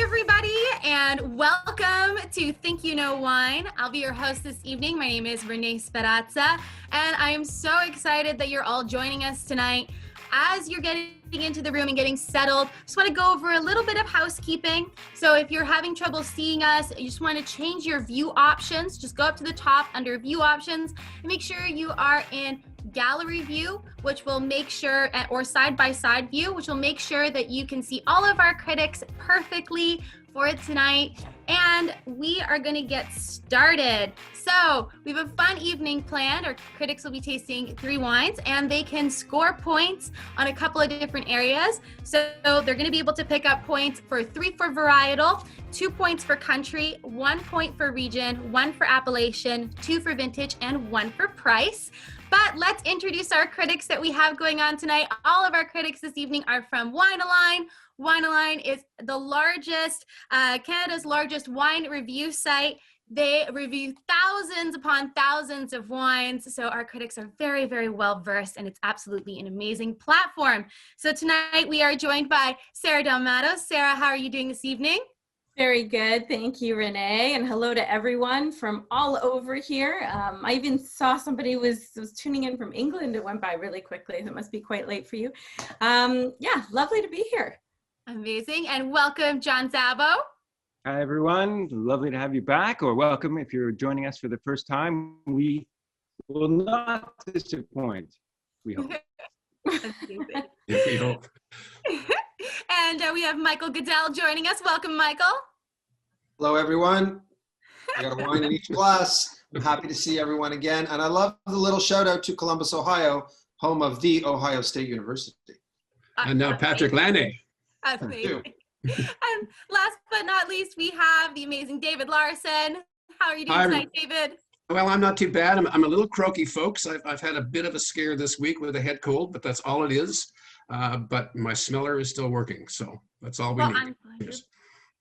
everybody, and welcome to Think You Know Wine. I'll be your host this evening. My name is Renée Sferrazza, and I am so excited that you're all joining us tonight. As you're getting into the room and getting settled, just want to go over a little bit of housekeeping. So if you're having trouble seeing us, you just want to change your view options. Just go up to the top under view options and make sure you are in gallery view, which will make sure, or side-by-side view, which will make sure that you can see all of our critics perfectly for tonight. And we are going to get started. So we have a fun evening planned. Our critics will be tasting 3 wines, and they can score points on a couple of different areas. So they're going to be able to pick up points for 3 for varietal, 2 points for country, 1 point for region, 1 for appellation, 2 for vintage, and 1 for price. But let's introduce our critics that we have going on tonight. All of our critics this evening are from Wine-A-Line. Wine-A-Line is the largest, Canada's largest wine review site. They review thousands upon thousands of wines. So our critics are very, very well versed, and it's absolutely an amazing platform. So tonight we are joined by Sara Dalmato. Sara, how are you doing this evening? Very good. Thank you, Renee. And hello to everyone from all over here. I even saw somebody was tuning in from England. It went by really quickly. It must be quite late for you. Yeah, lovely to be here. Amazing. And welcome, John Szabo. Hi, everyone. Lovely to have you back, or welcome if you're joining us for the first time. We will not disappoint, we hope. We hope. And we have Michael Godel joining us. Welcome, Michael. Hello, everyone. I got a wine in each glass. I'm happy to see everyone again. And I love the little shout out to Columbus, Ohio, home of the Ohio State University. And now Patrick Laney. Amazing. And last but not least, we have the amazing David Lawrason. How are you doing tonight, David? Well, I'm not too bad. I'm a little croaky, folks. I've had a bit of a scare this week with a head cold, but that's all it is. But my smeller is still working, so that's all we need.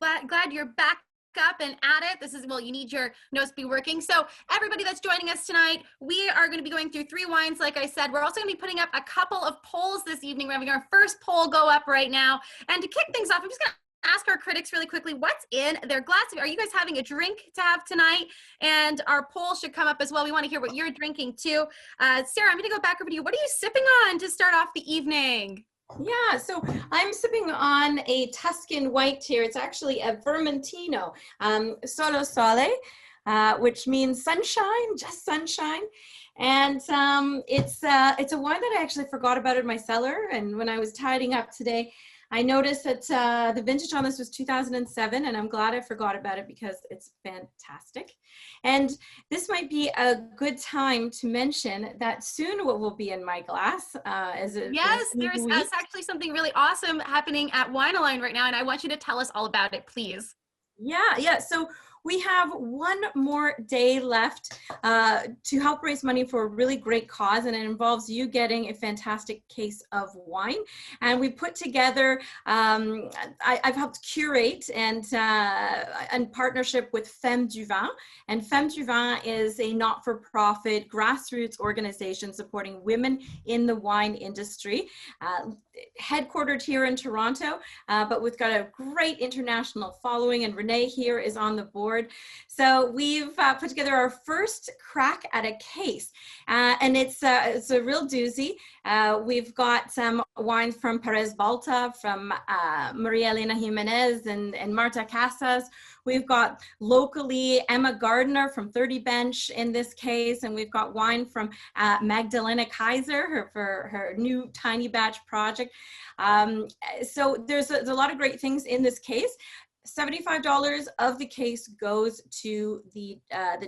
I'm glad you're back up and at it. This is, well, you need your nose to be working. So everybody that's joining us tonight, we are going to be going through 3 wines, like I said. We're also going to be putting up a couple of polls this evening. We're having our first poll go up right now. And to kick things off, I'm just going to ask our critics really quickly, what's in their glass? Are you guys having a drink to have tonight? And our poll should come up as well. We want to hear what you're drinking too. Sara, I'm going to go back over to you. What are you sipping on to start off the evening? Yeah, so I'm sipping on a Tuscan white here. It's actually a Vermentino, Solo Sole, which means sunshine, just sunshine. And it's a wine that I actually forgot about in my cellar. And when I was tidying up today, I noticed that the vintage on this was 2007, and I'm glad I forgot about it because it's fantastic. And this might be a good time to mention that soon what will be in my glass yes, there's actually something really awesome happening at Wine-A-Line right now, and I want you to tell us all about it, please. Yeah. So we have 1 more day left to help raise money for a really great cause, and it involves you getting a fantastic case of wine. And we put together, I've helped curate and in partnership with Femmes du Vin. And Femmes du Vin is a not-for-profit grassroots organization supporting women in the wine industry, headquartered here in Toronto, but we've got a great international following, and Renee here is on the board. So we've put together our first crack at a case, and it's a real doozy. We've got some wine from Perez Balta, from Maria Elena Jimenez and Marta Casas. We've got locally Emma Gardner from 30 Bench in this case, and we've got wine from Magdalena Kaiser for her new tiny batch project. So there's a lot of great things in this case. $75 of the case goes to the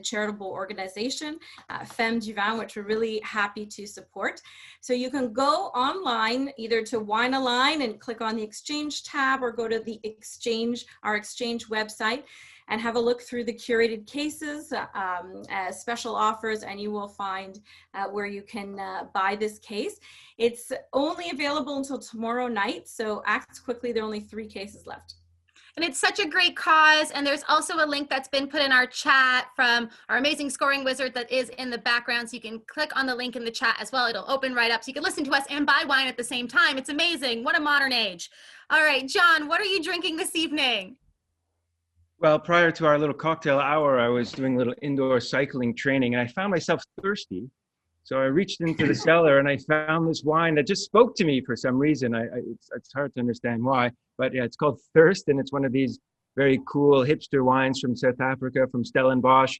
charitable organization, Femmes du Vin, which we're really happy to support. So you can go online either to Wine-A-Line and click on the Exchange tab, or go to the our Exchange website and have a look through the curated cases, special offers, and you will find where you can buy this case. It's only available until tomorrow night, so act quickly. There are only 3 cases left. And it's such a great cause. And there's also a link that's been put in our chat from our amazing scoring wizard that is in the background. So you can click on the link in the chat as well. It'll open right up so you can listen to us and buy wine at the same time. It's amazing. What a modern age. All right, John, what are you drinking this evening? Well, prior to our little cocktail hour, I was doing a little indoor cycling training, and I found myself thirsty. So I reached into the cellar and I found this wine that just spoke to me for some reason. It's hard to understand why, but yeah, it's called Thirst, and it's one of these very cool hipster wines from South Africa, from Stellenbosch.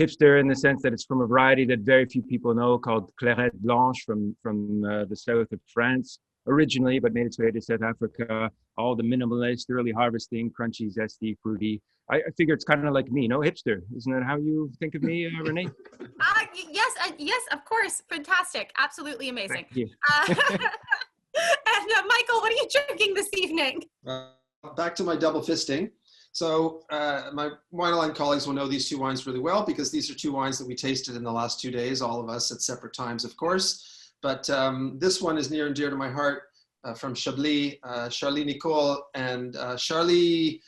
Hipster in the sense that it's from a variety that very few people know, called Clairette Blanche from the south of France originally, but made its way to South Africa. All the minimalist, early harvesting, crunchy, zesty, fruity. I figure it's kind of like me, no? Hipster. Isn't that how you think of me, Renee? Yes, of course. Fantastic. Absolutely amazing. Thank you. And Michael, what are you drinking this evening? Back to my double fisting. So my wine line colleagues will know these two wines really well because these are two wines that we tasted in the last 2 days, all of us at separate times, of course. But this one is near and dear to my heart from Chablis, Charlie Nicole. And Charlie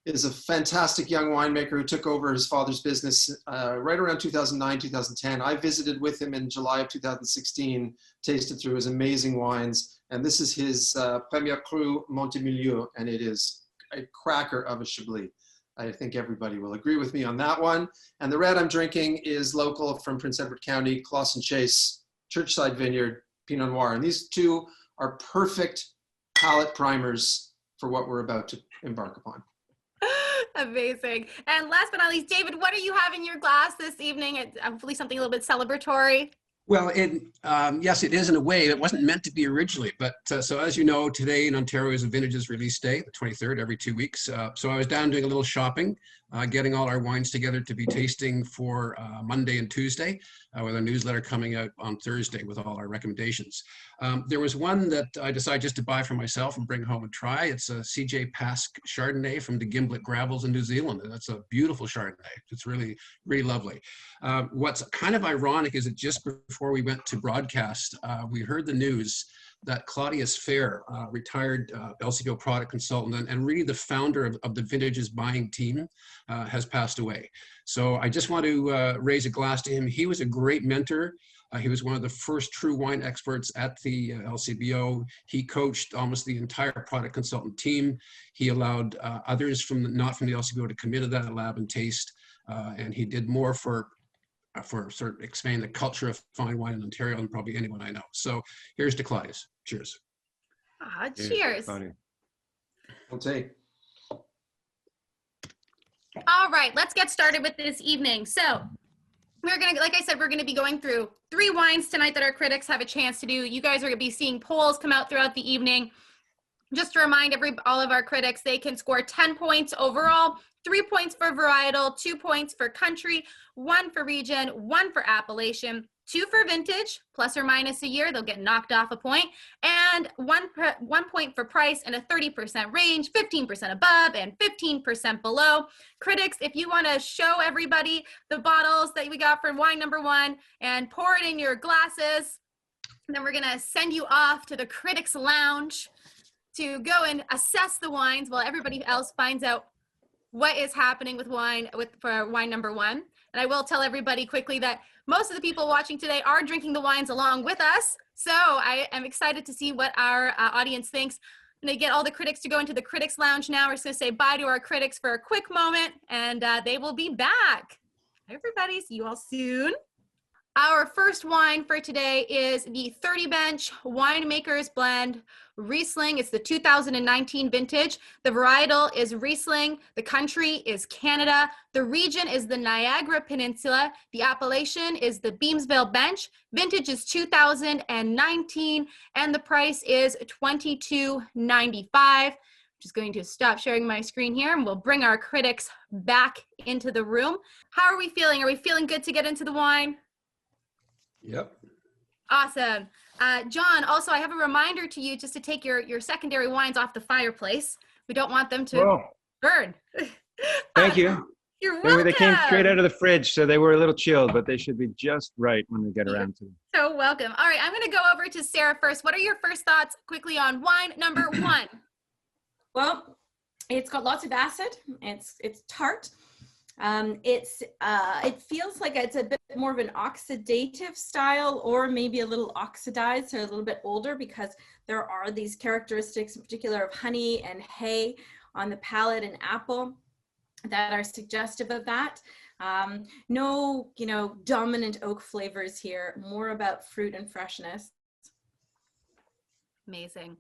is a fantastic young winemaker who took over his father's business right around 2009, 2010. I visited with him in July of 2016, tasted through his amazing wines. And this is his Premier Cru Montemilieu, and it is a cracker of a Chablis. I think everybody will agree with me on that one. And the red I'm drinking is local from Prince Edward County, Clawson Chase, Churchside Vineyard, Pinot Noir. And these two are perfect palate primers for what we're about to embark upon. Amazing. And last but not least, David, what are you having in your glass this evening? Hopefully something a little bit celebratory. Well, yes, it is in a way. It wasn't meant to be originally, but so as you know, today in Ontario is a vintages release day, the 23rd, every 2 weeks. So I was down doing a little shopping, getting all our wines together to be tasting for Monday and Tuesday, with a newsletter coming out on Thursday with all our recommendations. There was one that I decided just to buy for myself and bring home and try. It's a CJ Pask Chardonnay from the Gimblett Gravels in New Zealand. And that's a beautiful Chardonnay. It's really, really lovely. What's kind of ironic is that just before we went to broadcast, we heard the news that Claudius Fair, retired LCBO product consultant and really the founder of the Vintages buying team, has passed away. So I just want to raise a glass to him. He was a great mentor. He was one of the first true wine experts at the LCBO. He coached almost the entire product consultant team. He allowed others not from the LCBO to come into that lab and taste. And he did more for sort of expanding the culture of fine wine in Ontario than probably anyone I know. So here's to Claudius. Cheers. Cheers. I'll take. All right, let's get started with this evening. So we're going to, like I said, we're going to be going through 3 wines tonight that our critics have a chance to do. You guys are going to be seeing polls come out throughout the evening. Just to remind all of our critics, they can score 10 points overall, 3 points for varietal, 2 points for country, 1 for region, 1 for appellation, 2 for vintage, plus or minus a year, they'll get knocked off a point, and 1 point for price in a 30% range, 15% above and 15% below. Critics, if you want to show everybody the bottles that we got for wine number 1 and pour it in your glasses, then we're going to send you off to the critics lounge to go and assess the wines while everybody else finds out what is happening with wine for wine number 1. And I will tell everybody quickly that most of the people watching today are drinking the wines along with us. So I am excited to see what our audience thinks. I'm going to get all the critics to go into the critics lounge now. We're just going to say bye to our critics for a quick moment, and they will be back. Hi, everybody. See you all soon. Our first wine for today is the 30 Bench Winemaker's Blend Riesling. It's the 2019 vintage. The varietal is Riesling. The country is Canada. The region is the Niagara Peninsula. The appellation is the Beamsville Bench. Vintage is 2019, and the price is $22.95. Just going to stop sharing my screen here, and we'll bring our critics back into the room. How are we feeling? Are we feeling good to get into the wine? Yep. Awesome. John, also, I have a reminder to you just to take your secondary wines off the fireplace. We don't want them to burn. Thank you. You're welcome. They came straight out of the fridge, so they were a little chilled, but they should be just right when we get around to them. So welcome. All right, I'm going to go over to Sarah first. What are your first thoughts quickly on wine number 1? Well, it's got lots of acid. It's tart. It feels like it's a bit more of an oxidative style, or maybe a little oxidized, so a little bit older, because there are these characteristics in particular of honey and hay on the palate and apple. that are suggestive of that. No, dominant oak flavors here, more about fruit and freshness. Amazing.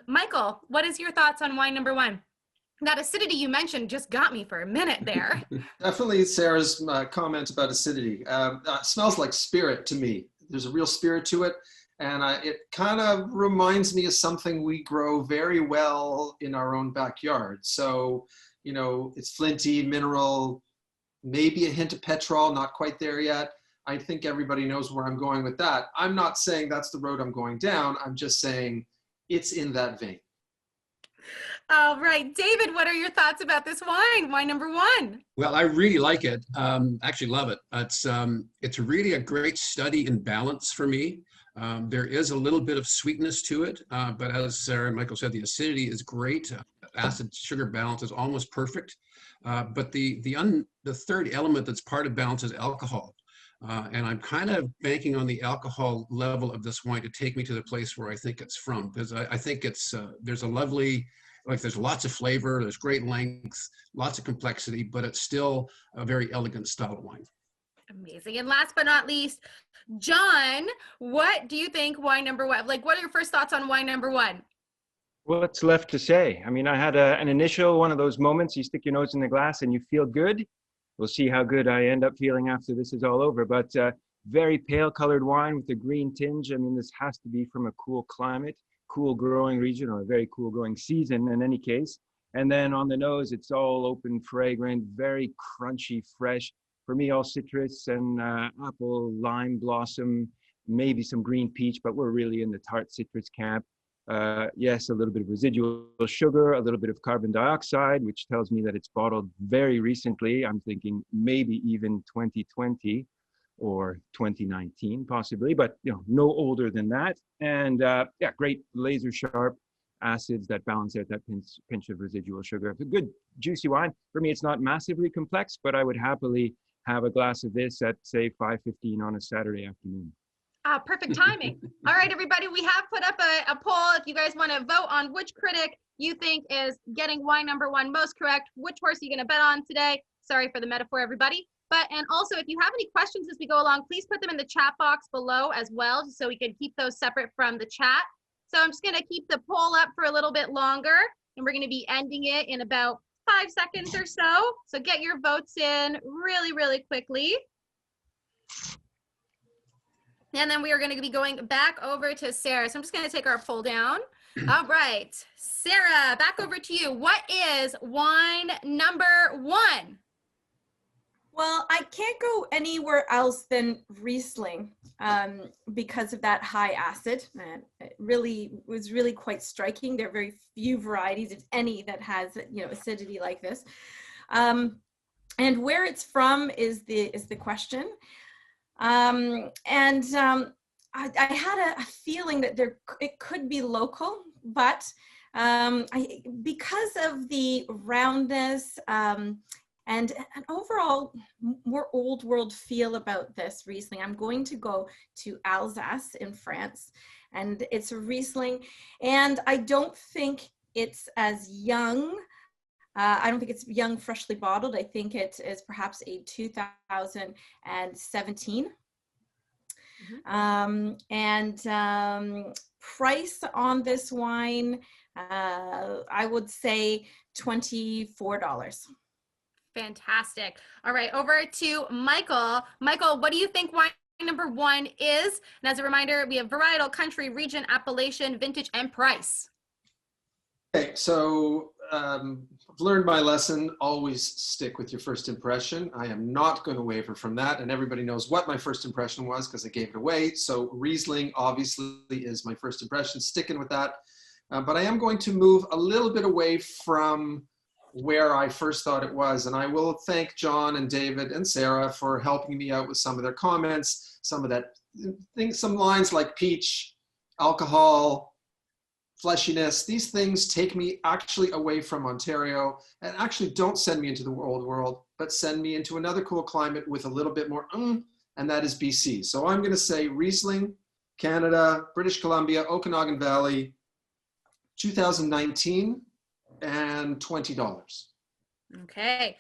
Michael, what is your thoughts on wine number one? That acidity you mentioned just got me for a minute there. Definitely Sarah's comment about acidity. Smells like spirit to me. There's a real spirit to it. And it kind of reminds me of something we grow very well in our own backyard. So, it's flinty, mineral, maybe a hint of petrol, not quite there yet. I think everybody knows where I'm going with that. I'm not saying that's the road I'm going down. I'm just saying it's in that vein. All right, David, what are your thoughts about this wine number one? Well, I really like it. Actually love it. It's really a great study in balance for me. There is a little bit of sweetness to it, but as Sarah and Michael said, the acidity is great. Acid sugar balance is almost perfect. But the third element that's part of balance is alcohol. And I'm kind of banking on the alcohol level of this wine to take me to the place where I think it's from, because I think there's a lovely, there's lots of flavor, there's great length, lots of complexity, but it's still a very elegant style of wine. Amazing. And last but not least, John, what do you think wine number one? What are your first thoughts on wine number one? What's left to say? I mean, I had an initial one of those moments, you stick your nose in the glass and you feel good. We'll see how good I end up feeling after this is all over. But very pale colored wine with a green tinge. I mean, this has to be from a cool climate, cool growing region, or a very cool growing season in any case. And then on the nose, it's all open, fragrant, very crunchy, fresh. For me, all citrus and apple, lime blossom, maybe some green peach, but we're really in the tart citrus camp. Yes, a little bit of residual sugar, a little bit of carbon dioxide, which tells me that it's bottled very recently. I'm thinking maybe even 2020 or 2019 possibly, but no older than that. And yeah, great laser sharp acids that balance out that pinch of residual sugar. It's a good juicy wine. For me, it's not massively complex, but I would happily have a glass of this at say 5:15 on a Saturday afternoon. Perfect timing. All right, everybody, we have put up a poll. If you guys want to vote on which critic you think is getting wine number one most correct, which horse are you going to bet on today? Sorry for the metaphor, everybody. And also, if you have any questions as we go along, please put them in the chat box below as well, just so we can keep those separate from the chat. So I'm just going to keep the poll up for a little bit longer, and we're going to be ending it in about 5 seconds or so. So get your votes in really, really quickly. And then we are going to be going back over to Sarah. So I'm just going to take our poll down. All right, Sarah, back over to you. What is wine number one? Well, I can't go anywhere else than Riesling because of that high acid. It was really quite striking. There are very few varieties, if any, that has acidity like this. And where it's from is the question. I had a feeling that it could be local, but because of the roundness and an overall more old world feel about this Riesling, I'm going to go to Alsace in France, and it's a Riesling, and I don't think it's as young. I don't think it's young, freshly bottled. I think it is perhaps a 2017. Mm-hmm. Price on this wine, I would say $24. Fantastic. All right, over to Michael. Michael, what do you think wine number one is? And as a reminder, we have varietal, country, region, appellation, vintage, and price. Okay, so I've learned my lesson. Always stick with your first impression. I am not going to waver from that, and everybody knows what my first impression was because I gave it away. So Riesling obviously is my first impression, sticking with that. But I am going to move a little bit away from where I first thought it was, and I will thank John and David and Sarah for helping me out with some of their comments, some of that things, some lines like peach, alcohol, fleshiness. These things take me actually away from Ontario and actually don't send me into the old world, but send me into another cool climate with a little bit more, and that is BC. So I'm going to say Riesling, Canada, British Columbia, Okanagan Valley, 2019. and $20. Okay.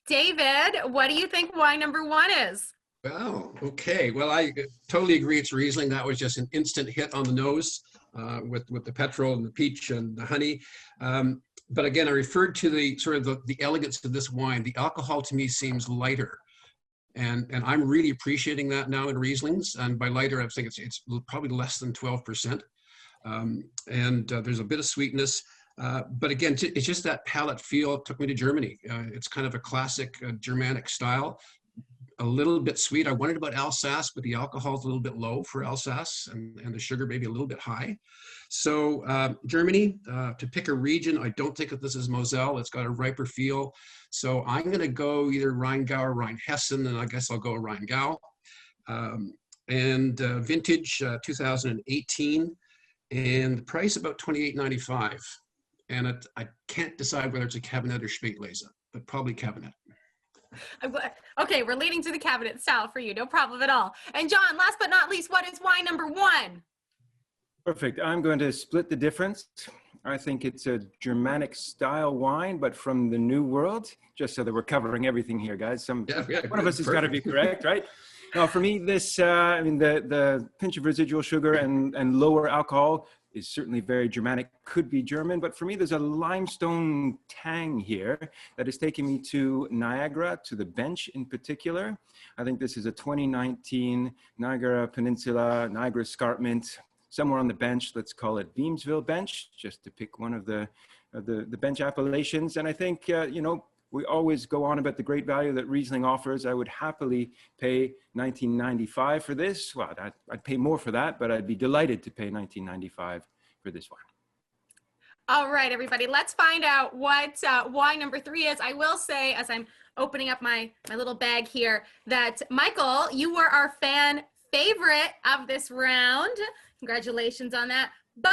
David, what do you think wine number 1 is? Oh, okay. Well, I totally agree. It's Riesling. That was just an instant hit on the nose with the petrol and the peach and the honey. But again, I referred to the sort of the elegance of this wine. The alcohol to me seems lighter. And I'm really appreciating that now in Rieslings. And by lighter, I think it's probably less than 12%. There's a bit of sweetness. But again, it's just that palate feel. It took me to Germany. It's kind of a classic Germanic style. A little bit sweet. I wondered about Alsace, but the alcohol is a little bit low for Alsace, and the sugar maybe a little bit high. So Germany, to pick a region, I don't think that this is Moselle. It's got a riper feel. So I'm going to go either Rheingau or Rheinhessen, and I guess I'll go Rheingau. Vintage 2018, and the price about $28.95. And I can't decide whether it's a Cabernet or Spätlese, but probably Cabernet. Okay, we're leading to the cabinet style for you. No problem at all. And John, last but not least, what is wine number 1? Perfect. I'm going to split the difference. I think it's a Germanic style wine, but from the New World, just so that we're covering everything here, guys. One of us has got to be correct, right? Now, for me, this, the pinch of residual sugar and lower alcohol is certainly very Germanic, could be German, but for me, there's a limestone tang here that is taking me to Niagara, to the bench in particular. I think this is a 2019 Niagara Peninsula, Niagara Escarpment, somewhere on the bench. Let's call it Beamsville Bench, just to pick one of the bench appellations. And I think, we always go on about the great value that Riesling offers. I would happily pay $19.95 for this. Well, I'd pay more for that, but I'd be delighted to pay $19.95 for this one. All right, everybody, let's find out what wine number 3 is. I will say, as I'm opening up my little bag here, that Michael, you were our fan favorite of this round. Congratulations on that. But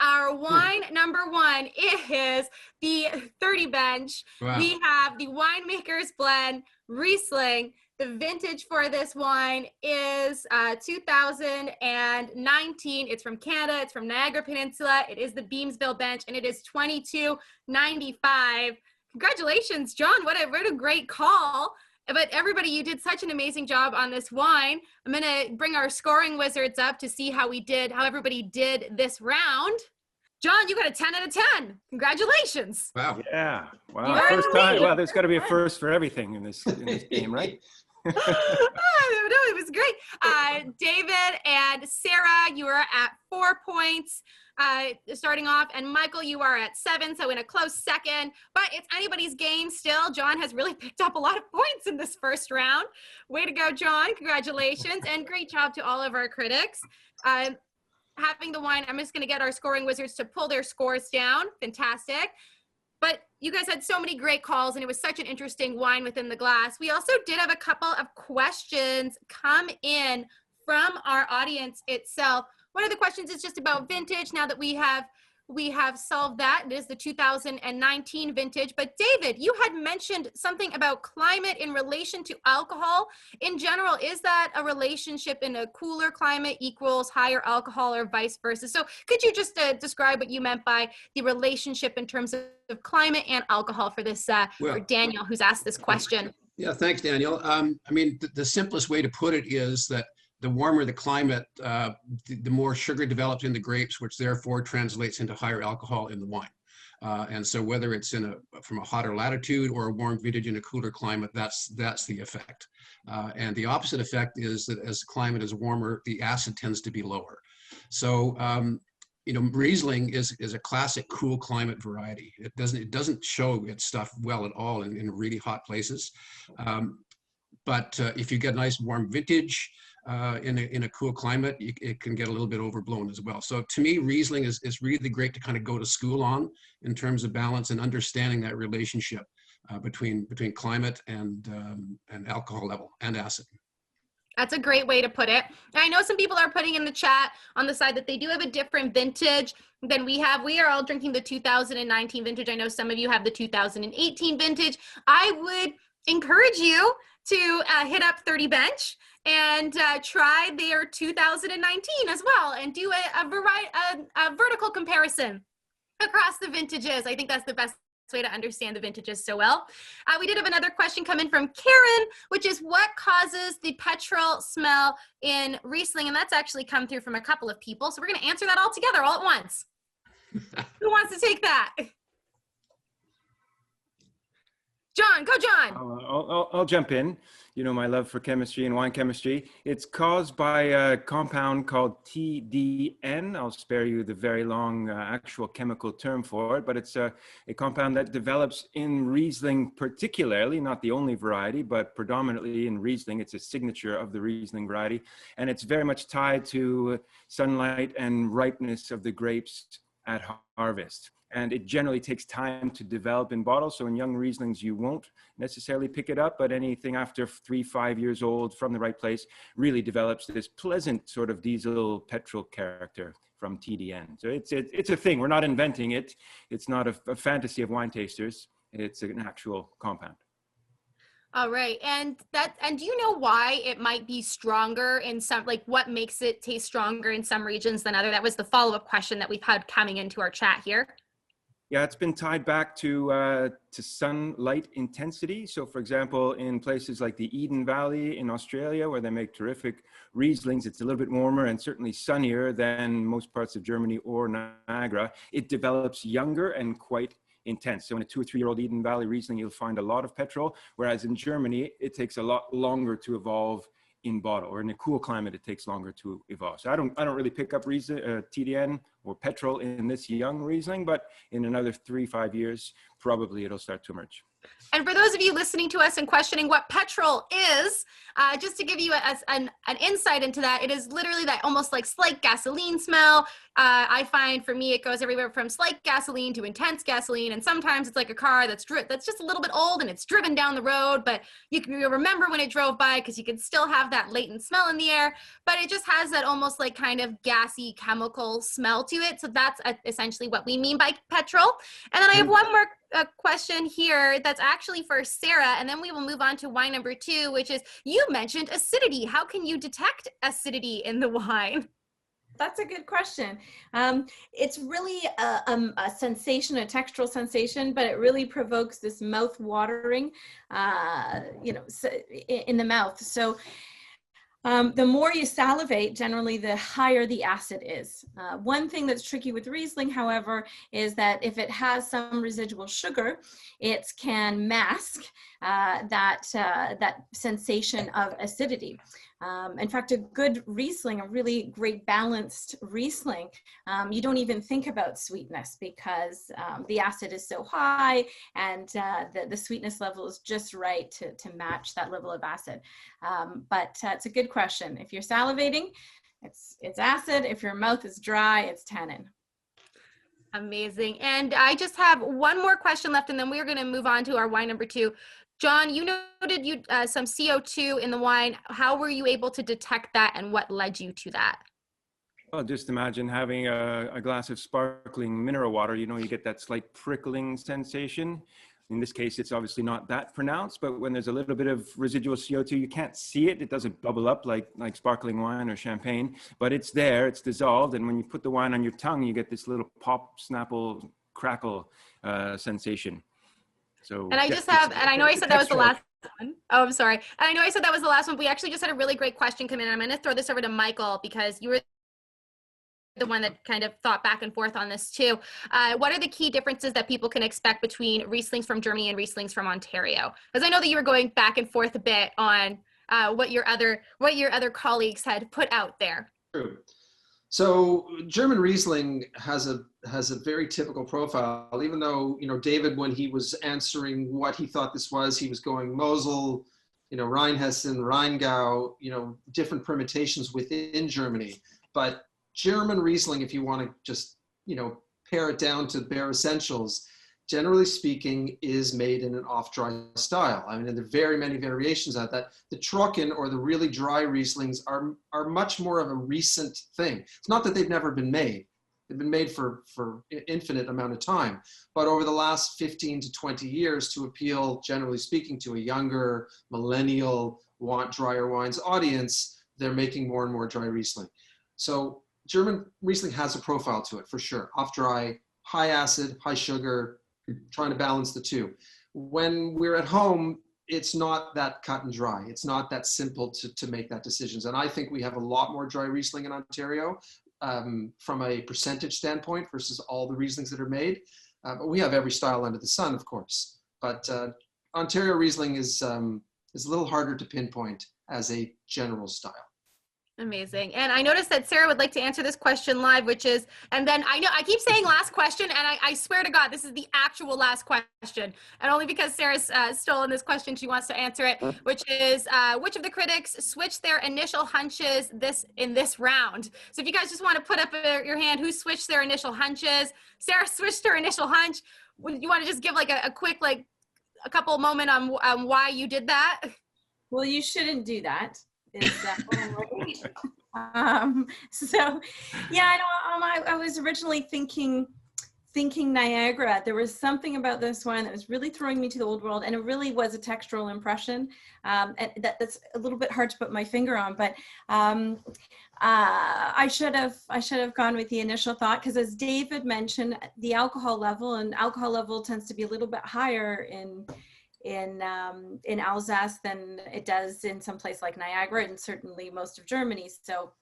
our wine number 1 is the 30 bench. Wow. We have the Winemaker's Blend Riesling. The vintage for this wine is 2019. It's from Canada. It's from Niagara Peninsula. It is the Beamsville bench, and it is $22.95. Congratulations, John. What a great call. But everybody, you did such an amazing job on this wine. I'm going to bring our scoring wizards up to see how everybody did this round. John, you got a 10 out of 10. Congratulations. Wow. Yeah. Wow. First time. Wow, there's got to be a first for everything in this game, right? No, it was great. David and Sarah, you are at 4 points starting off, and Michael, you are at 7, so in a close second, but it's anybody's game still. John has really picked up a lot of points in this first round. Way to go, John. Congratulations, and great job to all of our critics. Having the wine, I'm just going to get our scoring wizards to pull their scores down. Fantastic. But you guys had so many great calls, and it was such an interesting wine within the glass. We also did have a couple of questions come in from our audience itself. One of the questions is just about vintage. Now that we have solved that, it is the 2019 vintage. But David, you had mentioned something about climate in relation to alcohol. In general, is that a relationship in a cooler climate equals higher alcohol or vice versa? So could you just describe what you meant by the relationship in terms of climate and alcohol for this, for Daniel, who's asked this question? Yeah, thanks, Daniel. I mean, the simplest way to put it is that the warmer the climate, the more sugar develops in the grapes, which therefore translates into higher alcohol in the wine. And so whether it's from a hotter latitude or a warm vintage in a cooler climate, that's the effect. And the opposite effect is that as the climate is warmer, the acid tends to be lower. So Riesling is a classic cool climate variety. It doesn't show its stuff well at all in really hot places. But if you get a nice warm vintage in a cool climate, it can get a little bit overblown as well. So to me, Riesling is really great to kind of go to school on in terms of balance and understanding that relationship between climate and alcohol level and acid. That's a great way to put it. I know some people are putting in the chat on the side that they do have a different vintage than we have. We are all drinking the 2019 vintage. I know some of you have the 2018 vintage. I would encourage you to hit up 30 Bench and try their 2019 as well and do a vertical comparison. across the vintages. I think that's the best way to understand the vintages so well. We did have another question come in from Karen, which is what causes the petrol smell in Riesling? And that's actually come through from a couple of people. So we're going to answer that all together, all at once. Who wants to take that? John, go John. I'll jump in. You know my love for chemistry and wine chemistry. It's caused by a compound called TDN. I'll spare you the very long actual chemical term for it, but it's a compound that develops in Riesling particularly, not the only variety, but predominantly in Riesling. It's a signature of the Riesling variety, and it's very much tied to sunlight and ripeness of the grapes at harvest. And it generally takes time to develop in bottles. So in young Rieslings, you won't necessarily pick it up, but anything after 3-5 years old from the right place really develops this pleasant sort of diesel petrol character from TDN. So it's a thing. We're not inventing it. It's not a fantasy of wine tasters. It's an actual compound. All right. And do you know why it might be stronger in some, like what makes it taste stronger in some regions than other? That was the follow-up question that we've had coming into our chat here. Yeah, it's been tied back to sunlight intensity. So for example, in places like the Eden Valley in Australia, where they make terrific Rieslings, it's a little bit warmer and certainly sunnier than most parts of Germany or Niagara. It develops younger and quite intense. So in a 2 or 3 year old Eden Valley Riesling, you'll find a lot of petrol, whereas in Germany, it takes a lot longer to evolve in bottle, or in a cool climate, it takes longer to evolve. So I don't really pick up TDN or petrol in this young Riesling, but in another 3-5 years, probably it'll start to emerge. And for those of you listening to us and questioning what petrol is, just to give you an insight into that, it is literally that almost like slight gasoline smell. I find for me, it goes everywhere from slight gasoline to intense gasoline. And sometimes it's like a car that's just a little bit old and it's driven down the road, but you'll remember when it drove by because you can still have that latent smell in the air, but it just has that almost like kind of gassy chemical smell to it. So that's essentially what we mean by petrol. And then I have one more question here that's actually for Sarah, and then we will move on to wine number 2, which is, you mentioned acidity. How can you detect acidity in the wine? That's a good question. It's really a sensation, a textural sensation, but it really provokes this mouth watering, in the mouth. So the more you salivate, generally, the higher the acid is. One thing that's tricky with Riesling, however, is that if it has some residual sugar, it can mask that sensation of acidity. In fact, a good Riesling, a really great balanced Riesling, you don't even think about sweetness because the acid is so high and the sweetness level is just right to match that level of acid. But it's a good question. If you're salivating, it's acid. If your mouth is dry, it's tannin. Amazing. And I just have one more question left, and then we're going to move on to our wine number 2. John, you noted some CO2 in the wine. How were you able to detect that, and what led you to that? Well, just imagine having a glass of sparkling mineral water. You know, you get that slight prickling sensation. In this case, it's obviously not that pronounced, but when there's a little bit of residual CO2, you can't see it. It doesn't bubble up like sparkling wine or champagne, but it's there, it's dissolved. And when you put the wine on your tongue, you get this little pop, snapple, crackle sensation. So, and I just have, and I know I said that was the last one. Oh, I'm sorry. And I know I said that was the last one. We actually just had a really great question come in. And I'm going to throw this over to Michael because you were the one that kind of thought back and forth on this too. What are the key differences that people can expect between Rieslings from Germany and Rieslings from Ontario? Because I know that you were going back and forth a bit on what your other colleagues had put out there. True. So German Riesling has a very typical profile, even though, David, when he was answering what he thought this was, he was going Mosel, Rheinhessen, Rheingau, different permutations within Germany. But German Riesling, if you want to just, pare it down to bare essentials, generally speaking, is made in an off-dry style. I mean, and there are very many variations of that. The Trocken, or the really dry Rieslings, are much more of a recent thing. It's not that they've never been made. They've been made for an infinite amount of time. But over the last 15 to 20 years, to appeal, generally speaking, to a younger, millennial, want drier wines audience, they're making more and more dry Riesling. So German Riesling has a profile to it, for sure. Off-dry, high acid, high sugar, trying to balance the two. When we're at home, it's not that cut and dry. It's not that simple to make that decisions. And I think we have a lot more dry Riesling in Ontario from a percentage standpoint versus all the Rieslings that are made. But we have every style under the sun, of course. But Ontario Riesling is a little harder to pinpoint as a general style. Amazing. And I noticed that Sarah would like to answer this question live, which is, and then I know I keep saying last question, and I swear to God, this is the actual last question. And only because Sarah's stolen this question, she wants to answer it, which is, which of the critics switched their initial hunches in this round? So if you guys just want to put up your hand, who switched their initial hunches? Sarah switched her initial hunch. Would you want to just give like a quick, like a couple moment on why you did that? Well, you shouldn't do that. So yeah, I was originally thinking Niagara. There was something about this wine that was really throwing me to the old world, and it really was a textural impression. And that's a little bit hard to put my finger on, but I should have gone with the initial thought, because as David mentioned, the alcohol level tends to be a little bit higher in Alsace than it does in some place like Niagara, and certainly most of Germany. So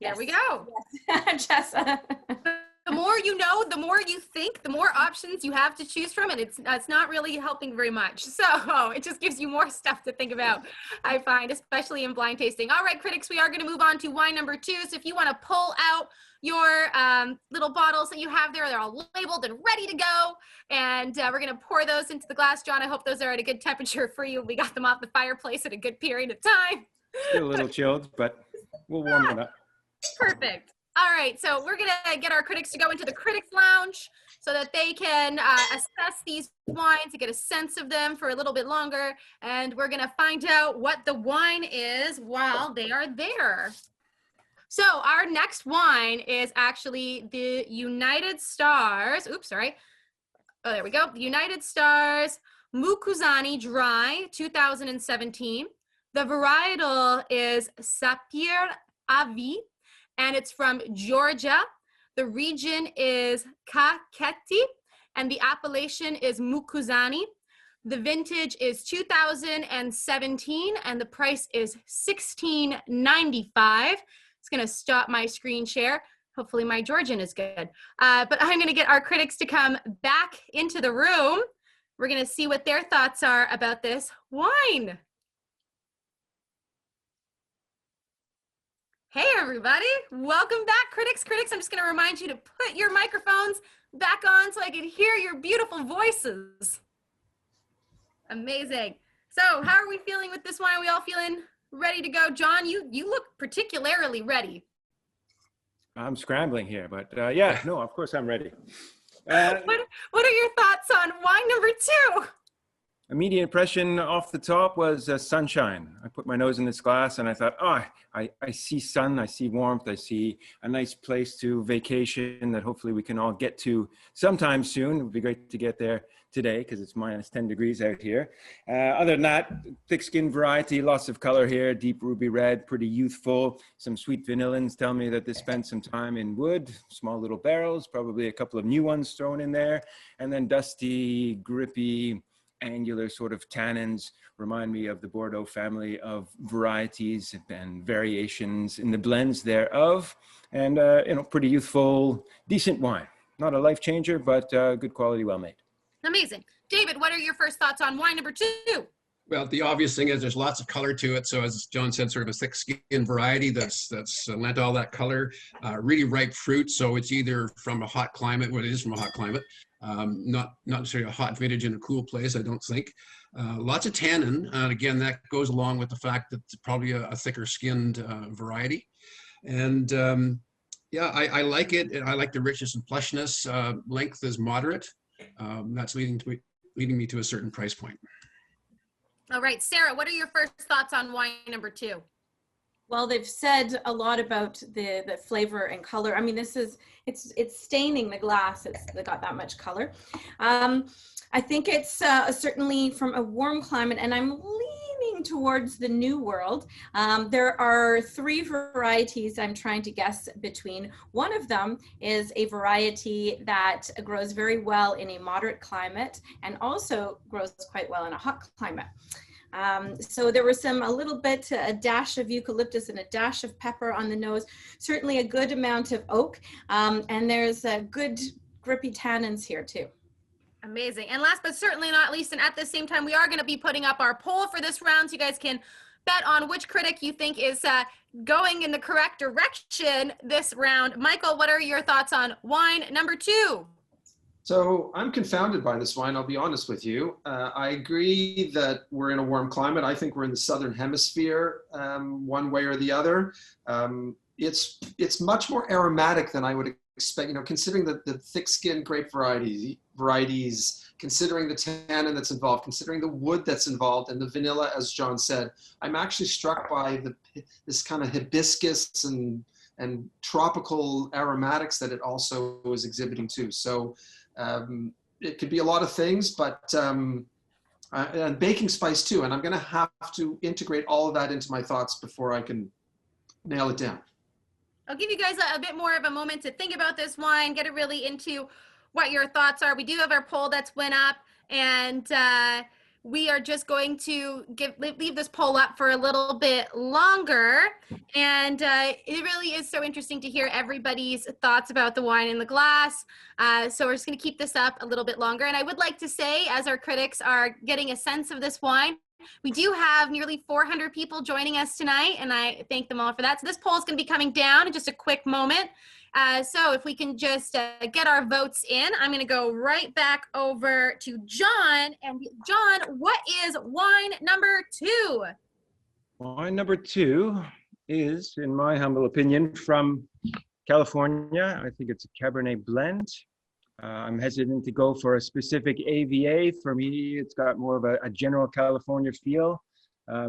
there we go. Yes. Jessa. The more you know, the more you think, the more options you have to choose from, and it's not really helping very much. So it just gives you more stuff to think about, I find, especially in blind tasting. All right, critics, we are going to move on to wine number 2. So if you want to pull out your little bottles that you have there, they're all labeled and ready to go. And we're going to pour those into the glass. John, I hope those are at a good temperature for you. We got them off the fireplace at a good period of time. Still a little chilled, but we'll warm it up. Perfect. All right, so we're going to get our critics to go into the critics lounge so that they can assess these wines and get a sense of them for a little bit longer. And we're going to find out what the wine is while they are there. So our next wine is actually the United Stars. Oops, sorry. Oh, there we go. The United Stars Mukuzani Dry 2017. The varietal is Saperavi, and it's from Georgia. The region is Kakheti, and the appellation is Mukuzani. The vintage is 2017, and the price is $16.95. It's gonna stop my screen share. Hopefully my Georgian is good. But I'm gonna get our critics to come back into the room. We're gonna see what their thoughts are about this wine. Hey everybody, welcome back, critics. I'm just gonna remind you to put your microphones back on so I can hear your beautiful voices. Amazing. So how are we feeling with this wine? Are we all feeling ready to go? John, you look particularly ready. I'm scrambling here, but yeah, no, of course I'm ready. What are your thoughts on wine number 2? Immediate impression off the top was sunshine. I put my nose in this glass and I thought, oh, I see sun, I see warmth, I see a nice place to vacation that hopefully we can all get to sometime soon. It would be great to get there today because it's minus 10 degrees out here. Other than that, thick skin variety, lots of color here, deep ruby red, pretty youthful. Some sweet vanillins tell me that they spent some time in wood, small little barrels, probably a couple of new ones thrown in there. And then dusty, grippy, angular sort of tannins remind me of the Bordeaux family of varieties and variations in the blends thereof. And, pretty youthful, decent wine. Not a life changer, but good quality, well made. Amazing. David, what are your first thoughts on wine number 2? Well, the obvious thing is there's lots of color to it. So as John said, sort of a thick skin variety that's lent all that color, really ripe fruit. So it's either from a hot climate, well, it is from a hot climate, not necessarily a hot vintage in a cool place, I don't think. Lots of tannin. Again, that goes along with the fact that it's probably a thicker skinned variety. And yeah, I like it. I like the richness and plushness. Length is moderate. That's leading me to a certain price point. All right, Sarah, what are your first thoughts on wine number 2? Well, they've said a lot about the flavor and color. I mean, it's staining the glass. It's got that much color. I think it's certainly from a warm climate, and I'm leaning leaning towards the New World. There are 3 varieties I'm trying to guess between. One of them is a variety that grows very well in a moderate climate and also grows quite well in a hot climate. So there was a little bit, a dash of eucalyptus and a dash of pepper on the nose, certainly a good amount of oak, and there's a good grippy tannins here too. Amazing. And last but certainly not least, and at the same time, we are going to be putting up our poll for this round so you guys can bet on which critic you think is going in the correct direction this round. Michael, what are your thoughts on wine number 2? So I'm confounded by this wine, I'll be honest with you. I agree that we're in a warm climate. I think we're in the Southern Hemisphere, one way or the other. It's much more aromatic than I would expect, considering the thick-skinned grape varieties, considering the tannin that's involved, considering the wood that's involved, and the vanilla, as John said. I'm actually struck by this kind of hibiscus and tropical aromatics that it also is exhibiting too. So it could be a lot of things, but and baking spice too. And I'm going to have to integrate all of that into my thoughts before I can nail it down. I'll give you guys a bit more of a moment to think about this wine, get it really into what your thoughts are. We do have our poll that's went up, and we are just going to leave this poll up for a little bit longer. And it really is so interesting to hear everybody's thoughts about the wine in the glass. So we're just going to keep this up a little bit longer. And I would like to say, as our critics are getting a sense of this wine, we do have nearly 400 people joining us tonight, and I thank them all for that. So this poll is going to be coming down in just a quick moment. So if we can just get our votes in, I'm going to go right back over to John. And John, what is wine number 2? Wine number 2 is, in my humble opinion, from California. I think it's a Cabernet blend. I'm hesitant to go for a specific AVA. For me, it's got more of a general California feel,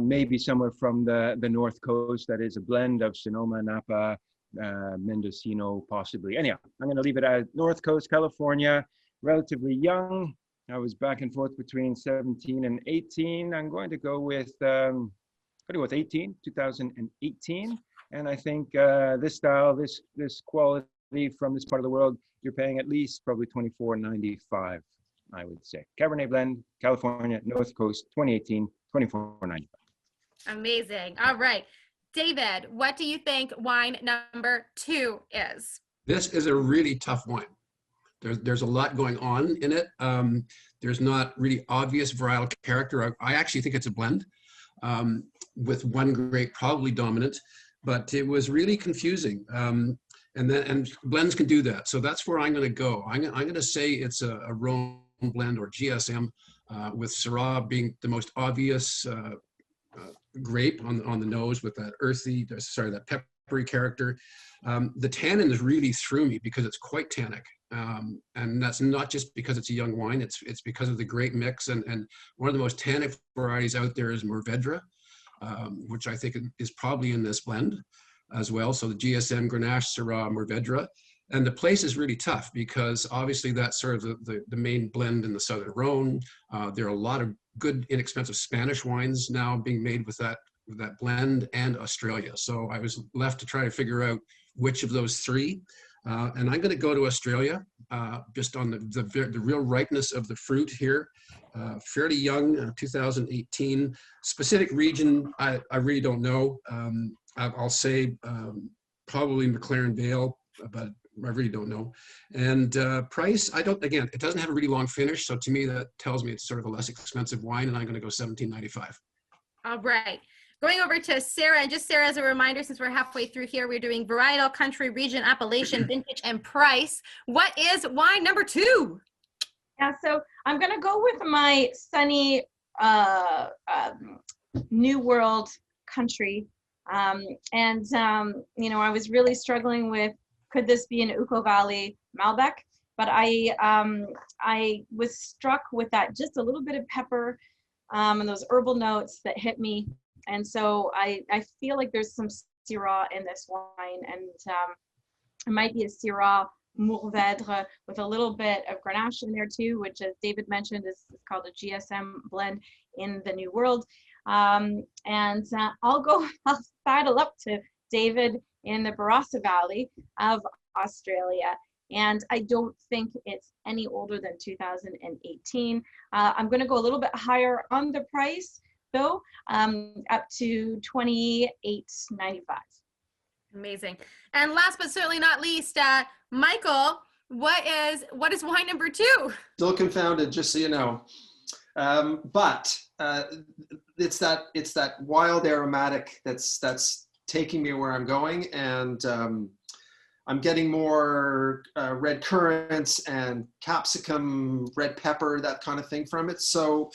maybe somewhere from the North Coast that is a blend of Sonoma, Napa, Mendocino, possibly. Anyhow, I'm going to leave it at North Coast, California, relatively young. I was back and forth between 17 and 18. I'm going to go with 2018. And I think this style, this quality from this part of the world, you're paying at least probably $24.95, I would say. Cabernet blend, California, North Coast, 2018, $24.95. Amazing. All right. David, what do you think wine number 2 is? This is a really tough wine. There's a lot going on in it. There's not really obvious varietal character. I actually think it's a blend with one grape probably dominant, but it was really confusing. And blends can do that. So that's where I'm going to go. I'm going to say it's a Rhone blend or GSM, with Syrah being the most obvious grape on the nose with that that peppery character. The tannins really threw me because it's quite tannic. And that's not just because it's a young wine, it's because of the grape mix. And one of the most tannic varieties out there is Mourvèdre, which I think is probably in this blend as well. So the GSM, Grenache, Syrah, Mourvèdre. And the place is really tough because obviously that's sort of the main blend in the Southern Rhone. There are a lot of good, inexpensive Spanish wines now being made with that blend, and Australia. So I was left to try to figure out which of those 3. And I'm going to go to Australia, just on the real ripeness of the fruit here. Fairly young, 2018. Specific region, I really don't know. I'll say probably McLaren Vale, but I really don't know. And price, again, it doesn't have a really long finish. So to me, that tells me it's sort of a less expensive wine, and I'm going to go $17.95. All right. Going over to Sarah, and just Sarah, as a reminder, since we're halfway through here, we're doing varietal, country, region, appellation, vintage, and price. What is wine number 2? Yeah, so I'm going to go with my sunny New World country. I was really struggling with, could this be an Uco Valley Malbec? But I was struck with that just a little bit of pepper and those herbal notes that hit me. And so I feel like there's some Syrah in this wine, and it might be a Syrah Mourvèdre with a little bit of Grenache in there too, which, as David mentioned, is called a GSM blend in the New World. I'll sidle up to David in the Barossa Valley of Australia. And I don't think it's any older than 2018. I'm going to go a little bit higher on the price, though, up to $28.95. Amazing. And last but certainly not least, Michael, what is wine number 2? Still confounded, just so you know. But it's that wild aromatic that's taking me where I'm going, and I'm getting more red currants and capsicum, red pepper, that kind of thing from it. So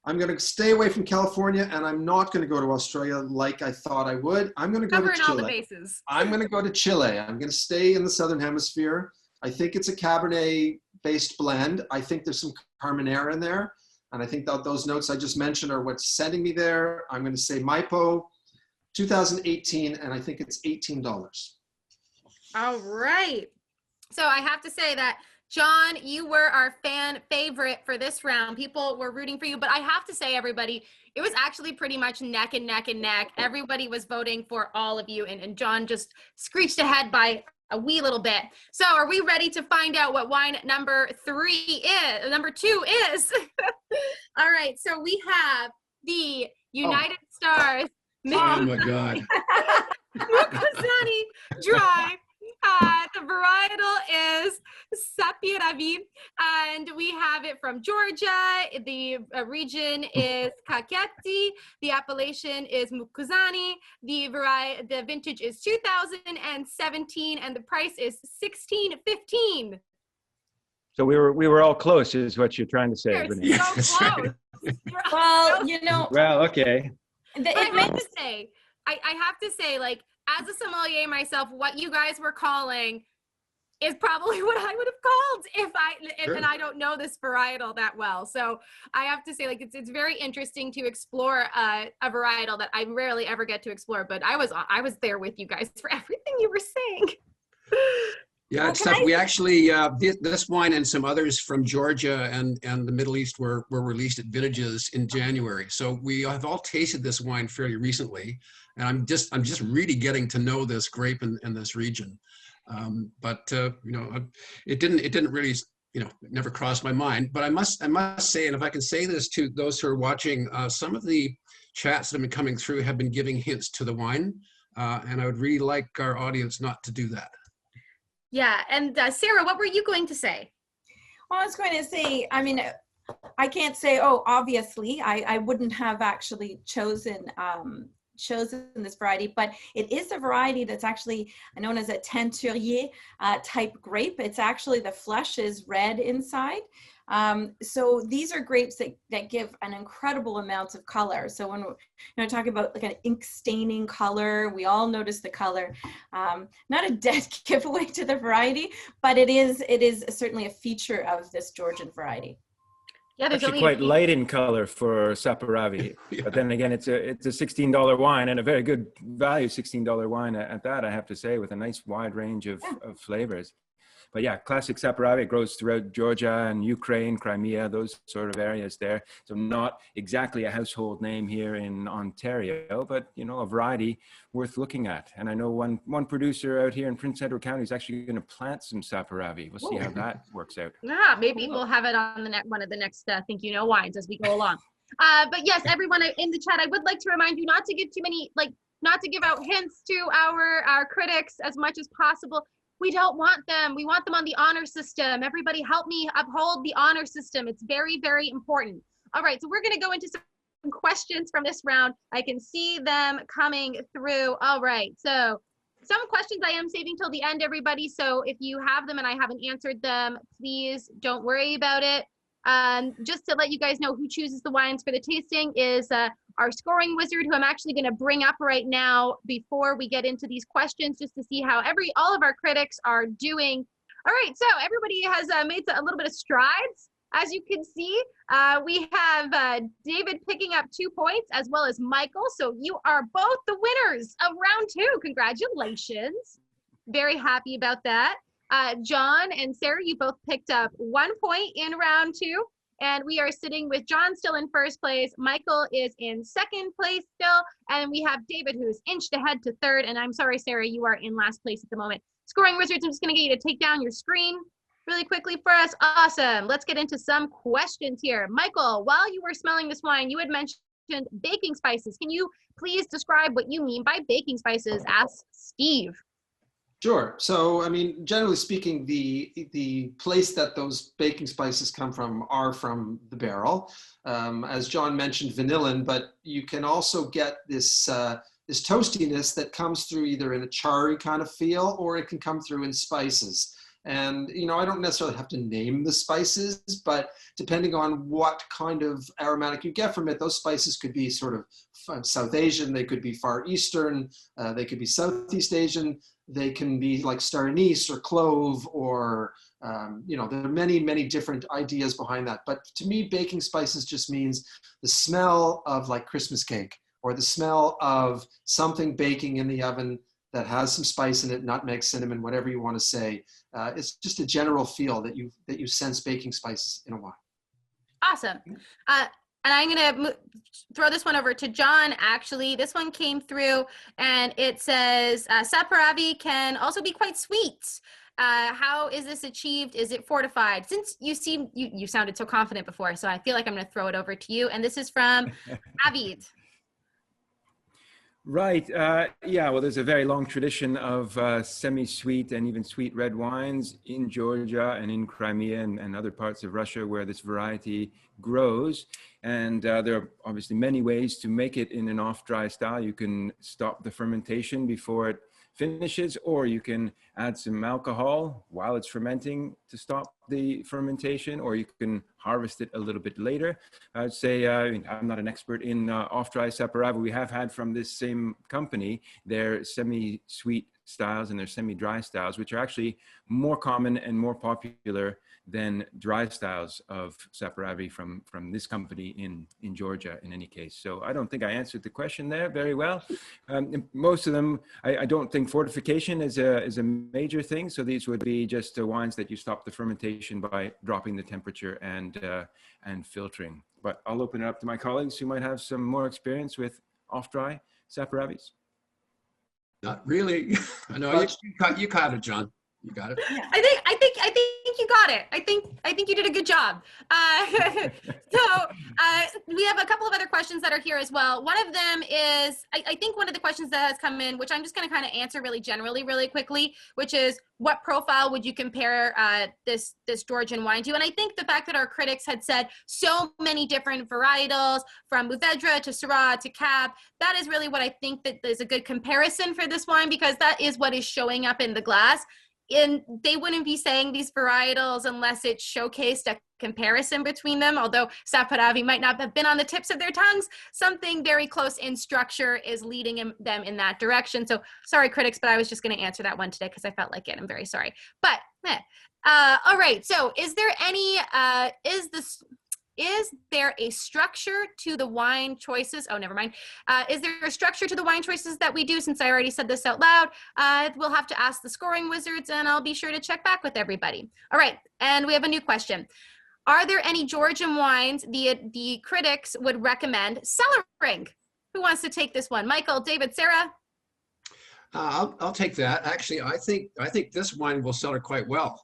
I'm going to stay away from California, and I'm not going to go to Australia like I thought I would. I'm going to go to Chile. Covering all the bases. I'm going to go to Chile. I'm going to stay in the Southern Hemisphere. I think it's a Cabernet-based blend. I think there's some Carmenere in there. And I think that those notes I just mentioned are what's sending me there. I'm going to say Maipo, 2018, and I think it's $18. All right. So I have to say that, John, you were our fan favorite for this round. People were rooting for you, but I have to say, everybody, it was actually pretty much neck and neck and neck. Everybody was voting for all of you, and John just screeched ahead by a wee little bit. So are we ready to find out what wine number 2 is? All right, so we have the United Stars. Oh my God. Mukuzani Dry. The varietal is Saperavi, and we have it from Georgia. The region is Kakheti. The appellation is Mukuzani. The vintage is 2017, and the price is $16.15. So we were all close, is what you're trying to say, You're Renée. so close. Well, you know. Well, okay. I have to say, like, as a sommelier myself, what you guys were calling is probably what I would have called and I don't know this varietal that well. So I have to say, like, it's very interesting to explore a varietal that I rarely ever get to explore, but I was there with you guys for everything you were saying. Yeah, it's tough. We actually, this wine and some others from Georgia and the Middle East were released at vintages in January. So we have all tasted this wine fairly recently, and I'm just really getting to know this grape in this region. But you know, it didn't really, you know, it never crossed my mind. But I must say, and if I can say this to those who are watching, some of the chats that have been coming through have been giving hints to the wine, and I would really like our audience not to do that. Yeah, and Sarah, what were you going to say? Well, I was going to say, I mean, I can't say, oh, obviously, I wouldn't have actually chosen this variety, but it is a variety that's actually known as a teinturier type grape. It's actually, the flesh is red inside. So these are grapes that give an incredible amount of color. So when we're talking about like an ink staining color, we all notice the color. Not a dead giveaway to the variety, but it is certainly a feature of this Georgian variety. Yeah, there's actually quite light in color for Saperavi, Yeah. But then again, it's a $16 wine, and a very good value $16 wine at that, I have to say, with a nice wide range of flavors. But yeah, classic Saperavi. It grows throughout Georgia and Ukraine, Crimea, those sort of areas there. So not exactly a household name here in Ontario, but, you know, a variety worth looking at. And I know one producer out here in Prince Edward County is actually going to plant some Saperavi. We'll see how that works out. Yeah, maybe we'll have it on one of the next Think You Know wines as we go along. But yes, everyone in the chat, I would like to remind you not to give too many, not to give out hints to our critics as much as possible. We don't want them. We want them on the honor system. Everybody help me uphold the honor system. It's very, very important. All right, so we're going to go into some questions from this round. I can see them coming through. All right, so some questions I am saving till the end, everybody. So if you have them and I haven't answered them, please don't worry about it. Just to let you guys know who chooses the wines for the tasting is our scoring wizard, who I'm actually going to bring up right now before we get into these questions, just to see how all of our critics are doing. All right, so everybody has made a little bit of strides. As you can see, we have David picking up 2 points, as well as Michael. So you are both the winners of round 2. Congratulations. Very happy about that. John and Sarah, you both picked up 1 point in round 2. And we are sitting with John still in first place. Michael is in second place still. And we have David, who's inched ahead to third. And I'm sorry, Sarah, you are in last place at the moment. Scoring Wizards, I'm just going to get you to take down your screen really quickly for us. Awesome. Let's get into some questions here. Michael, while you were smelling this wine, you had mentioned baking spices. Can you please describe what you mean by baking spices? Ask Steve. Sure. So, I mean, generally speaking, the place that those baking spices come from are from the barrel. As John mentioned, vanillin, but you can also get this this toastiness that comes through either in a charry kind of feel, or it can come through in spices. And, you know, I don't necessarily have to name the spices, but depending on what kind of aromatic you get from it, those spices could be sort of South Asian, they could be Far Eastern, they could be Southeast Asian, they can be like star anise or clove, or, you know, there are many, many different ideas behind that. But to me, baking spices just means the smell of like Christmas cake, or the smell of something baking in the oven that has some spice in it, nutmeg, cinnamon, whatever you want to say. It's just a general feel that you sense baking spices in a wine. Awesome. And I'm going to throw this one over to John. Actually, this one came through and it says Saperavi can also be quite sweet. How is this achieved? Is it fortified? Since you sounded so confident before, so I feel like I'm going to throw it over to you. And this is from Avid. Right. Yeah, well, there's a very long tradition of semi-sweet and even sweet red wines in Georgia and in Crimea and other parts of Russia where this variety grows. And there are obviously many ways to make it in an off-dry style. You can stop the fermentation before it finishes, or you can add some alcohol while it's fermenting to stop the fermentation, or you can harvest it a little bit later. I'd say, I'm not an expert in off-dry Saperavi. We have had from this same company their semi-sweet styles and their semi-dry styles, which are actually more common and more popular than dry styles of Saperavi from this company in Georgia in any case. So I don't think I answered the question there very well. Most of them, I don't think fortification is a major thing. So these would be just wines that you stop the fermentation by dropping the temperature and filtering. But I'll open it up to my colleagues who might have some more experience with off-dry Saperavis. Not really. I know you caught it, John. You got it. I think you got it. I think you did a good job. We have a couple of other questions that are here as well. One of them is, I think one of the questions that has come in, which I'm just going to kind of answer really generally, really quickly, which is what profile would you compare this Georgian wine to? And I think the fact that our critics had said so many different varietals, from Mourvedre to Syrah to Cab, that is really what I think that is a good comparison for this wine, because that is what is showing up in the glass. And they wouldn't be saying these varietals unless it showcased a comparison between them. Although Saperavi might not have been on the tips of their tongues, something very close in structure is leading them in that direction. So sorry, critics, but I was just going to answer that one today because I felt like it. I'm very sorry. But all right. So is there any, is there a structure to the wine choices? Oh, never mind. Is there a structure to the wine choices that we do? Since I already said this out loud, we'll have to ask the scoring wizards, and I'll be sure to check back with everybody. All right, and we have a new question. Are there any Georgian wines the critics would recommend cellaring? Who wants to take this one? Michael, David, Sarah? I'll take that. Actually, I think this wine will cellar quite well.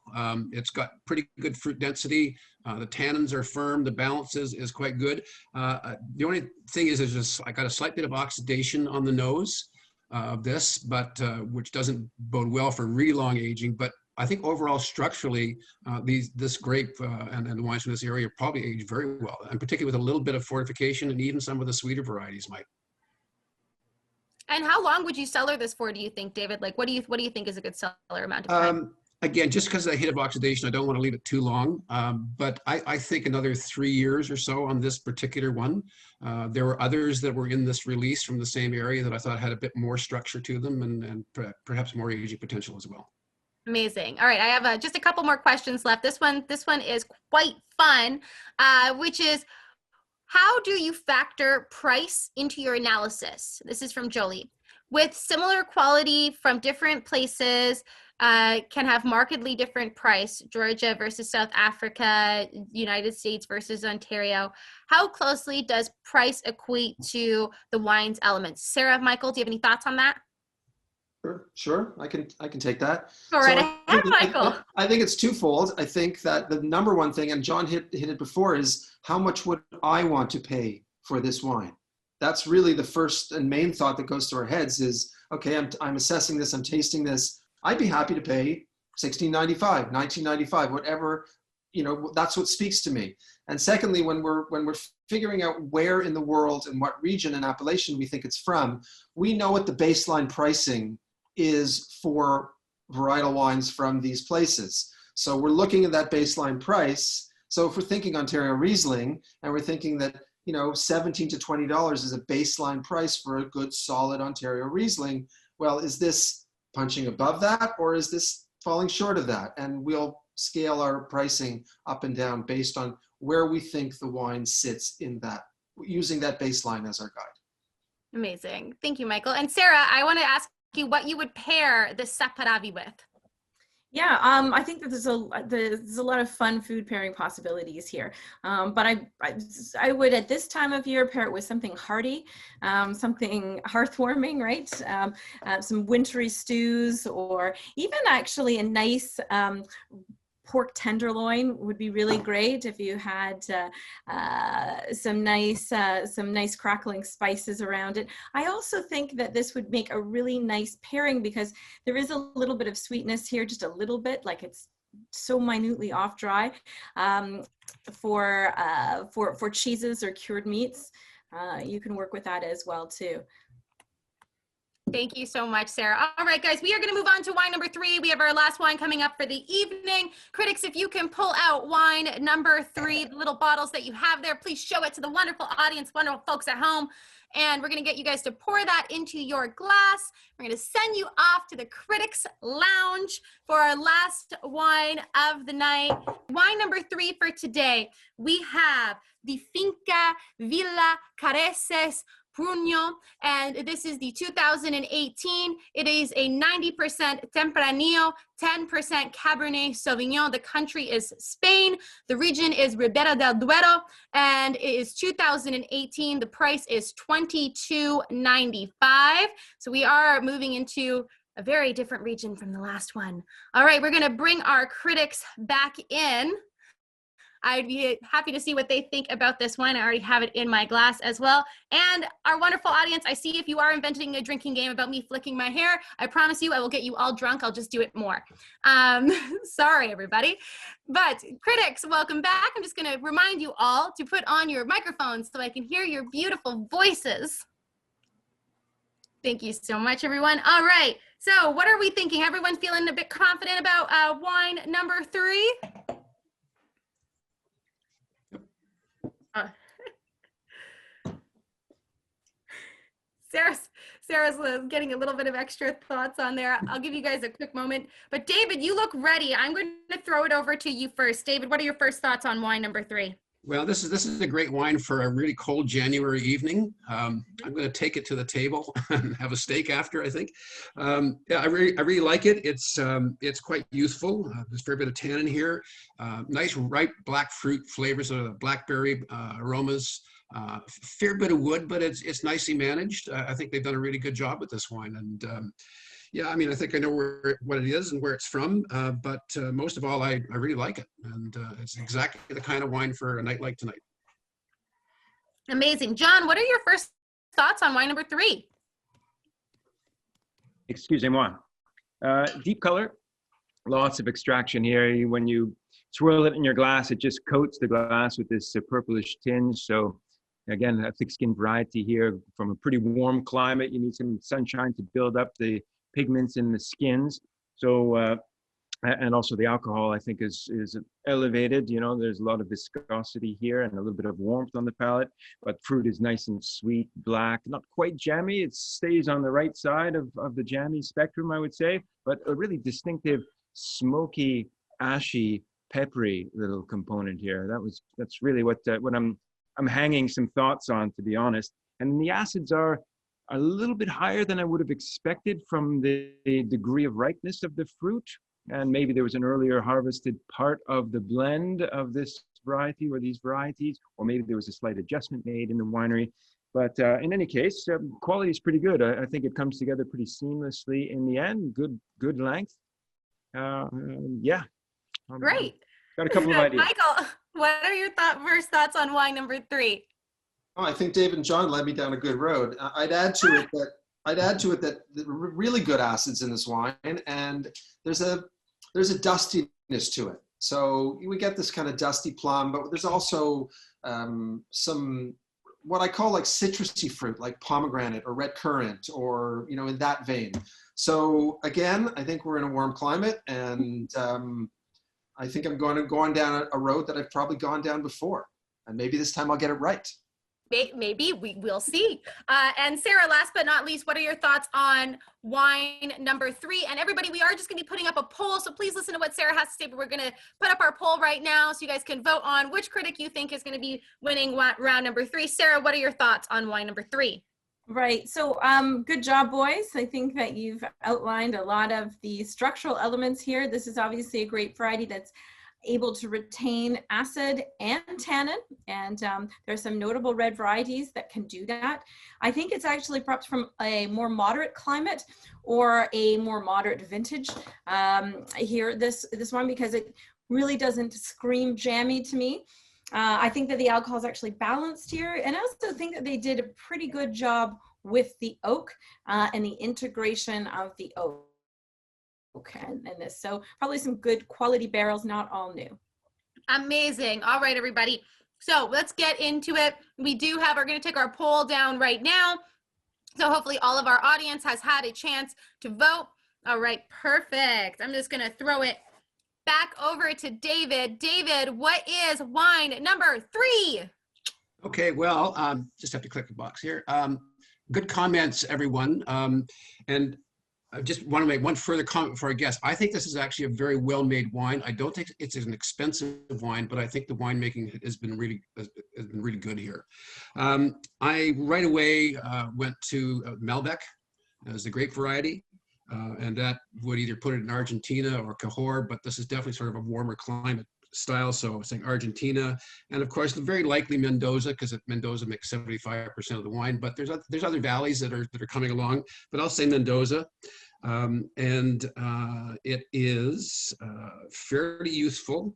It's got pretty good fruit density. The tannins are firm. The balance is quite good. The only thing is just I got a slight bit of oxidation on the nose of this, but which doesn't bode well for really long aging. But I think overall structurally, this grape and the wines from this area probably age very well, and particularly with a little bit of fortification, and even some of the sweeter varieties might. And how long would you cellar this for, do you think, David? Like, what do you think is a good cellar amount of time? Again, just because of the hit of oxidation, I don't want to leave it too long. But I think another 3 years or so on this particular one. There were others that were in this release from the same area that I thought had a bit more structure to them and perhaps more aging potential as well. Amazing. All right, I have just a couple more questions left. This one is quite fun, which is, How do you factor price into your analysis? This is from Jolie. With similar quality from different places, can have markedly different price, Georgia versus South Africa, United States versus Ontario. How closely does price equate to the wine's elements? Sarah, Michael, do you have any thoughts on that? Sure. I can take that. Go right ahead, Michael. I think it's twofold. I think that the number one thing, and John hit it before, is how much would I want to pay for this wine? That's really the first and main thought that goes through our heads is, okay, I'm assessing this, I'm tasting this. I'd be happy to pay $16.95, $19.95, whatever, that's what speaks to me. And secondly, when we're figuring out where in the world and what region and appellation we think it's from, we know what the baseline pricing is for varietal wines from these places. So we're looking at that baseline price. So if we're thinking Ontario Riesling and we're thinking that, $17 to $20 is a baseline price for a good solid Ontario Riesling, well, is this punching above that or is this falling short of that? And we'll scale our pricing up and down based on where we think the wine sits in that, using that baseline as our guide. Amazing. Thank you, Michael. And Sarah, I want to ask you what you would pair the Saperavi with. Yeah, I think that there's a lot of fun food pairing possibilities here. But I would, at this time of year, pair it with something hearty, something hearthwarming, right? Some wintry stews, or even actually a nice pork tenderloin would be really great if you had some nice crackling spices around it. I also think that this would make a really nice pairing because there is a little bit of sweetness here, just a little bit, like it's so minutely off dry. For cheeses or cured meats, you can work with that as well too. Thank you so much, Sarah. All right, guys, we are going to move on to wine number 3. We have our last wine coming up for the evening. Critics, if you can pull out wine number 3, the little bottles that you have there, please show it to the wonderful audience, wonderful folks at home. And we're going to get you guys to pour that into your glass. We're going to send you off to the Critics Lounge for our last wine of the night. Wine number 3 for today, we have the Finca Villacreces Pruno, and this is the 2018. It is a 90% Tempranillo, 10% Cabernet Sauvignon. The country is Spain. The region is Ribera del Duero, and it is 2018. The price is $22.95. So we are moving into a very different region from the last one. All right, we're going to bring our critics back in. I'd be happy to see what they think about this wine. I already have it in my glass as well. And our wonderful audience, I see if you are inventing a drinking game about me flicking my hair, I promise you I will get you all drunk. I'll just do it more. Sorry, everybody. But critics, welcome back. I'm just going to remind you all to put on your microphones so I can hear your beautiful voices. Thank you so much, everyone. All right. So what are we thinking? Everyone feeling a bit confident about wine number 3? Sarah's getting a little bit of extra thoughts on there. I'll give you guys a quick moment. But David, you look ready. I'm going to throw it over to you first. David, what are your first thoughts on wine number 3? Well, this is a great wine for a really cold January evening. I'm going to take it to the table and have a steak after, I think. Yeah, I really like it. It's quite youthful. There's a fair bit of tannin here. Nice ripe black fruit flavors, blackberry aromas. Fair bit of wood, but it's nicely managed. I think they've done a really good job with this wine. And yeah, I mean, I think I know what it is and where it's from, but most of all, I really like it. And it's exactly the kind of wine for a night like tonight. Amazing. John, what are your first thoughts on wine number 3? Excusez-moi. Deep color, lots of extraction here. When you swirl it in your glass, it just coats the glass with this purplish tinge. So again, a thick-skinned variety here from a pretty warm climate. You need some sunshine to build up the pigments in the skins. So, and also the alcohol, I think, is elevated. You know, there's a lot of viscosity here and a little bit of warmth on the palate, but fruit is nice and sweet, black, not quite jammy. It stays on the right side of the jammy spectrum, I would say, but a really distinctive, smoky, ashy, peppery little component here. That's really what I'm I'm hanging some thoughts on, to be honest. And the acids are a little bit higher than I would have expected from the degree of ripeness of the fruit. And maybe there was an earlier harvested part of the blend of this variety or these varieties, or maybe there was a slight adjustment made in the winery. But in any case, quality is pretty good. I think it comes together pretty seamlessly in the end. Good length. Yeah. Great. Got a couple of ideas. Michael, what are your first thoughts on wine number 3? Oh, I think Dave and John led me down a good road. I'd add to it that really good acids in this wine, and there's a dustiness to it. So we get this kind of dusty plum, but there's also some what I call like citrusy fruit, like pomegranate or red currant, or in that vein. So again, I think we're in a warm climate, and I think I'm going down a road that I've probably gone down before, and maybe this time I'll get it right. Maybe we will see. And Sarah, last but not least, what are your thoughts on wine number 3? And everybody, we are just going to be putting up a poll, so please listen to what Sarah has to say. But we're going to put up our poll right now so you guys can vote on which critic you think is going to be winning round number 3. Sarah, what are your thoughts on wine number 3? Right. So good job, boys. I think that you've outlined a lot of the structural elements here. This is obviously a grape variety that's able to retain acid and tannin, and there's some notable red varieties that can do that. I think it's actually perhaps from a more moderate climate or a more moderate vintage here, this one, because it really doesn't scream jammy to me. I think that the alcohol is actually balanced here, and I also think that they did a pretty good job with the oak and the integration of the oak. And this, so probably some good quality barrels, not all new. Amazing. All right, everybody. So let's get into it. We're going to take our poll down right now. So hopefully all of our audience has had a chance to vote. All right, perfect. I'm just going to throw it back over to David. David, what is wine number 3? Okay, well, just have to click the box here. Good comments, everyone. And I just want to make one further comment before I guess. I think this is actually a very well-made wine. I don't think it's an expensive wine, but I think the winemaking has been really good here. I right away went to Malbec as the grape variety, and that would either put it in Argentina or Cahors, but this is definitely sort of a warmer climate style, so I was saying Argentina, and of course very likely Mendoza, because Mendoza makes 75% of the wine, but there's other valleys that are coming along, but I'll say Mendoza. It is fairly youthful.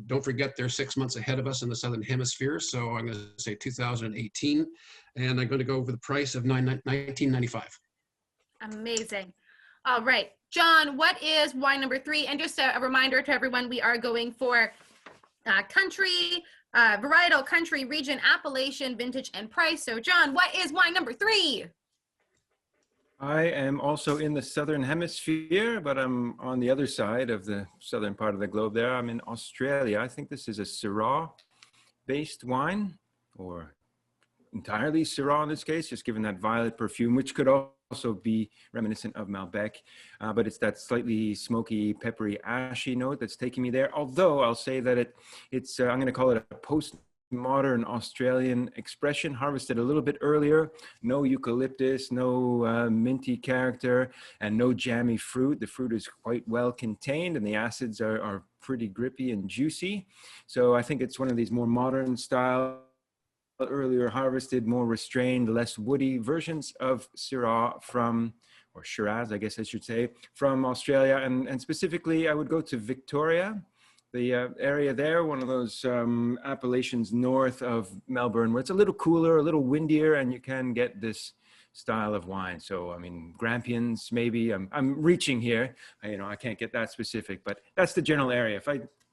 Don't forget they're 6 months ahead of us in the Southern Hemisphere, so I'm going to say 2018, and I'm going to go over the price of $19.95. Amazing. All right, John, what is wine number 3? And just a reminder to everyone, we are going for country, varietal, country, region, appellation, vintage, and price. So John, what is wine number 3? I am also in the Southern Hemisphere, but I'm on the other side of the southern part of the globe there. I'm in Australia. I think this is a Syrah-based wine, or entirely Syrah in this case, just given that violet perfume, which could also be reminiscent of Malbec, but it's that slightly smoky, peppery, ashy note that's taking me there. Although I'll say that it's I'm going to call it a postmodern Australian expression, harvested a little bit earlier, no eucalyptus, no minty character, and no jammy fruit. The fruit is quite well contained, and the acids are pretty grippy and juicy. So I think it's one of these more modern style, earlier harvested, more restrained, less woody versions of Syrah or Shiraz, I guess I should say, from Australia. And specifically, I would go to Victoria, the area there, one of those appellations north of Melbourne, where it's a little cooler, a little windier, and you can get this style of wine. So, I mean, Grampians, maybe. I'm reaching here. I can't get that specific, but that's the general area.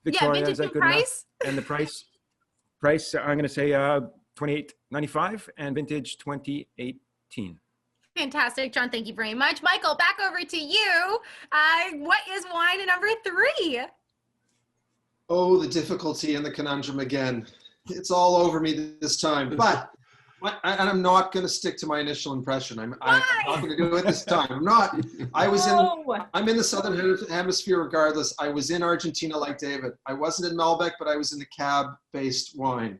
Victoria, is that good enough? And the price, I'm going to say $28.95 and vintage 2018. Fantastic, John. Thank you very much. Michael, back over to you. What is wine number 3? Oh, the difficulty and the conundrum again. It's all over me this time. But I'm not going to stick to my initial impression. I'm not going to do it this time. I'm not. I'm in the Southern Hemisphere regardless. I was in Argentina like David. I wasn't in Malbec, but I was in the Cab-based wine.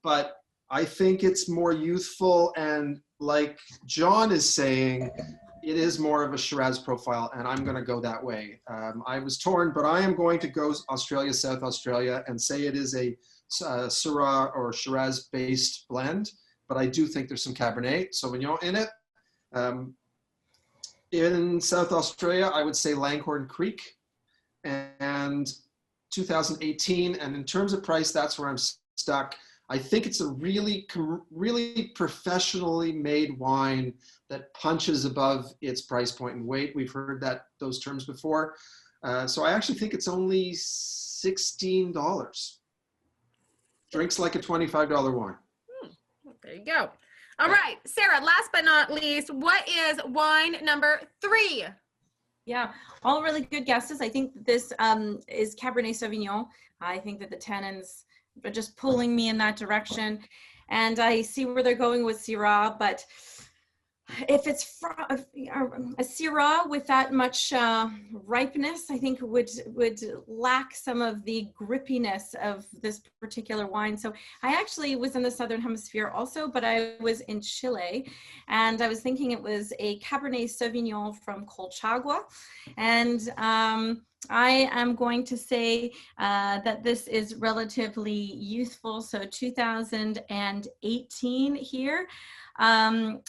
But I think it's more youthful, and like John is saying, it is more of a Shiraz profile, and I'm going to go that way. I was torn, but I am going to go Australia, South Australia, and say it is a Syrah or Shiraz-based blend, but I do think there's some Cabernet Sauvignon in it. In South Australia, I would say Langhorne Creek, and 2018. And in terms of price, that's where I'm stuck. I think it's a really professionally made wine that punches above its price point and weight. We've heard those terms before. So I actually think it's only $16. Drinks like a $25 wine. There you go. All right, Sarah, last but not least, what is wine number 3? Yeah, all really good guesses. I think this is Cabernet Sauvignon. I think that the tannins are just pulling me in that direction. And I see where they're going with Syrah, but if it's a Syrah with that much ripeness, I think would lack some of the grippiness of this particular wine. So I actually was in the Southern Hemisphere also, but I was in Chile, and I was thinking it was a Cabernet Sauvignon from Colchagua. And I am going to say that this is relatively youthful, so 2018 here. I